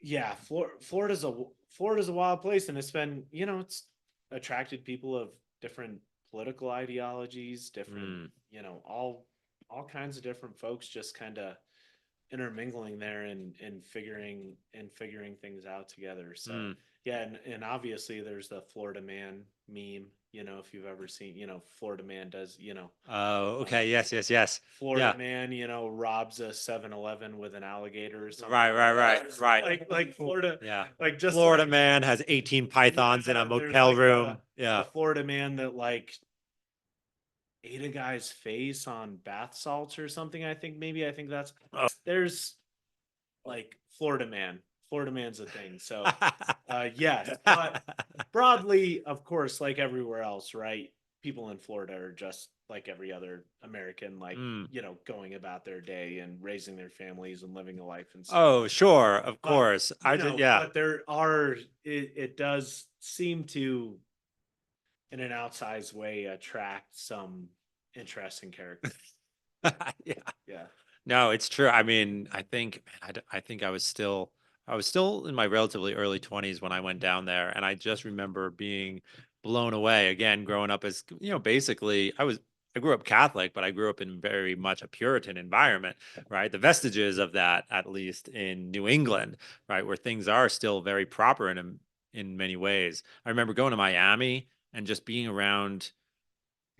yeah, Florida's a wild place, and it's been, it's attracted people of different political ideologies, different, Mm, all kinds of different folks just kind of intermingling there and figuring things out together. So mm. yeah, and obviously there's the Florida Man meme. If you've ever seen, Florida Man does, Oh, uh, okay. Yes, yes, yes. Florida Yeah. Man, robs a 7-Eleven with an alligator or something Right, like right, that. right, right. Like Florida, Yeah. like just Florida like man has 18 pythons in a there's motel like room. a Yeah. Florida man that like ate a guy's face on bath salts or something. I think that's Oh. there's like Florida Man. Florida Man's a thing. So yes, but broadly, of course, like everywhere else, right? People in Florida are just like every other American, like, Mm. going about their day and raising their families and living a life and stuff. Oh, sure, of But, course. I just, yeah. but it does seem to, in an outsized way, attract some interesting characters. Yeah. Yeah. No, it's true. I mean, I think, man, I think I was still in my relatively early 20s when I went down there, and I just remember being blown away again, growing up as, basically I grew up Catholic, but I grew up in very much a Puritan environment, right? The vestiges of that, at least in New England, right, where things are still very proper in many ways. I remember going to Miami and just being around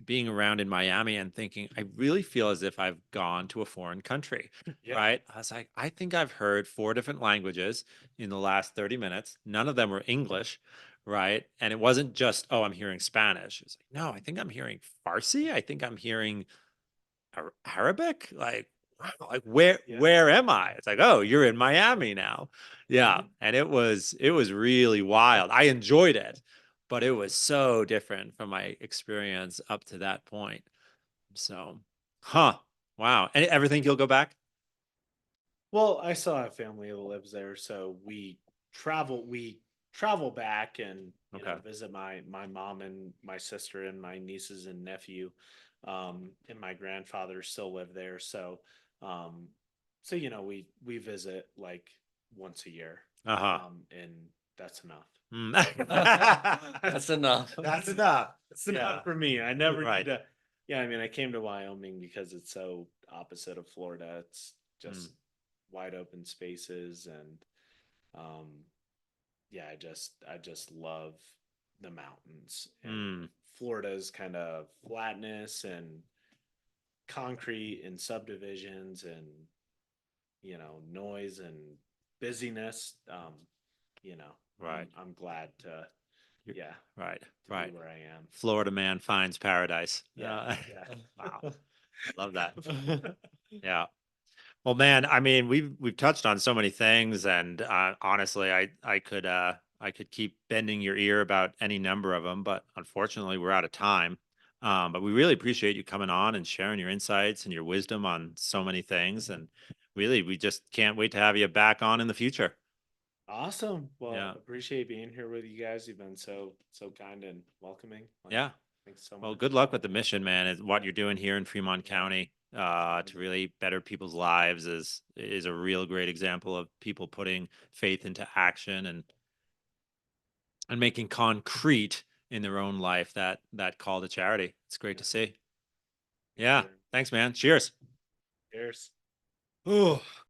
in Miami and thinking, I really feel as if I've gone to a foreign country, Yeah. right? I was like, I think I've heard four different languages in the last 30 minutes. None of them were English, right? And it wasn't just, oh, I'm hearing Spanish. It's like, no, I think I'm hearing Farsi. I think I'm hearing Arabic. Like, wow, like Yeah. where am I? It's like, oh, you're in Miami now. Yeah. Mhm. And it was really wild. I enjoyed it, but it was so different from my experience up to that point. So, huh. Wow. And ever think you'll go back? Well, I still have family that lives there, so we travel back and Okay. visit my mom and my sister and my nieces and nephew, and my grandfather still live there. Um, so we visit like once a year, Uh-huh. and that's enough. Mm. That's enough. That's enough. That's Yeah. enough for me. I never need Right. to. Yeah, I mean, I came to Wyoming because it's so opposite of Florida. It's Mm. just wide open spaces, and um, yeah, I just love the mountains. And Mm. Florida's kind of flatness and concrete and subdivisions and noise and busyness. Right. I'm glad to, You're- yeah, Right. to be Right. where I am. Florida man finds paradise. Yeah, Wow. yeah. Love that. Yeah. Well, man, I mean, we've touched on so many things, and honestly, I could keep bending your ear about any number of them, but unfortunately, we're out of time. But we really appreciate you coming on and sharing your insights and your wisdom on so many things, and really, we just can't wait to have you back on in the future. Awesome. Well, Yeah, appreciate being here with you guys. You've been so kind and welcoming. Like, yeah. thanks so Well, much. good luck with the mission, man. Is what Yeah, you're doing here in Fremont yeah. County to really better people's lives is a real great example of people putting faith into action and making concrete in their own life that call to charity. It's great Yeah. to see. Thank you Yeah. very much. Thanks, man. Cheers. Cheers. Ooh.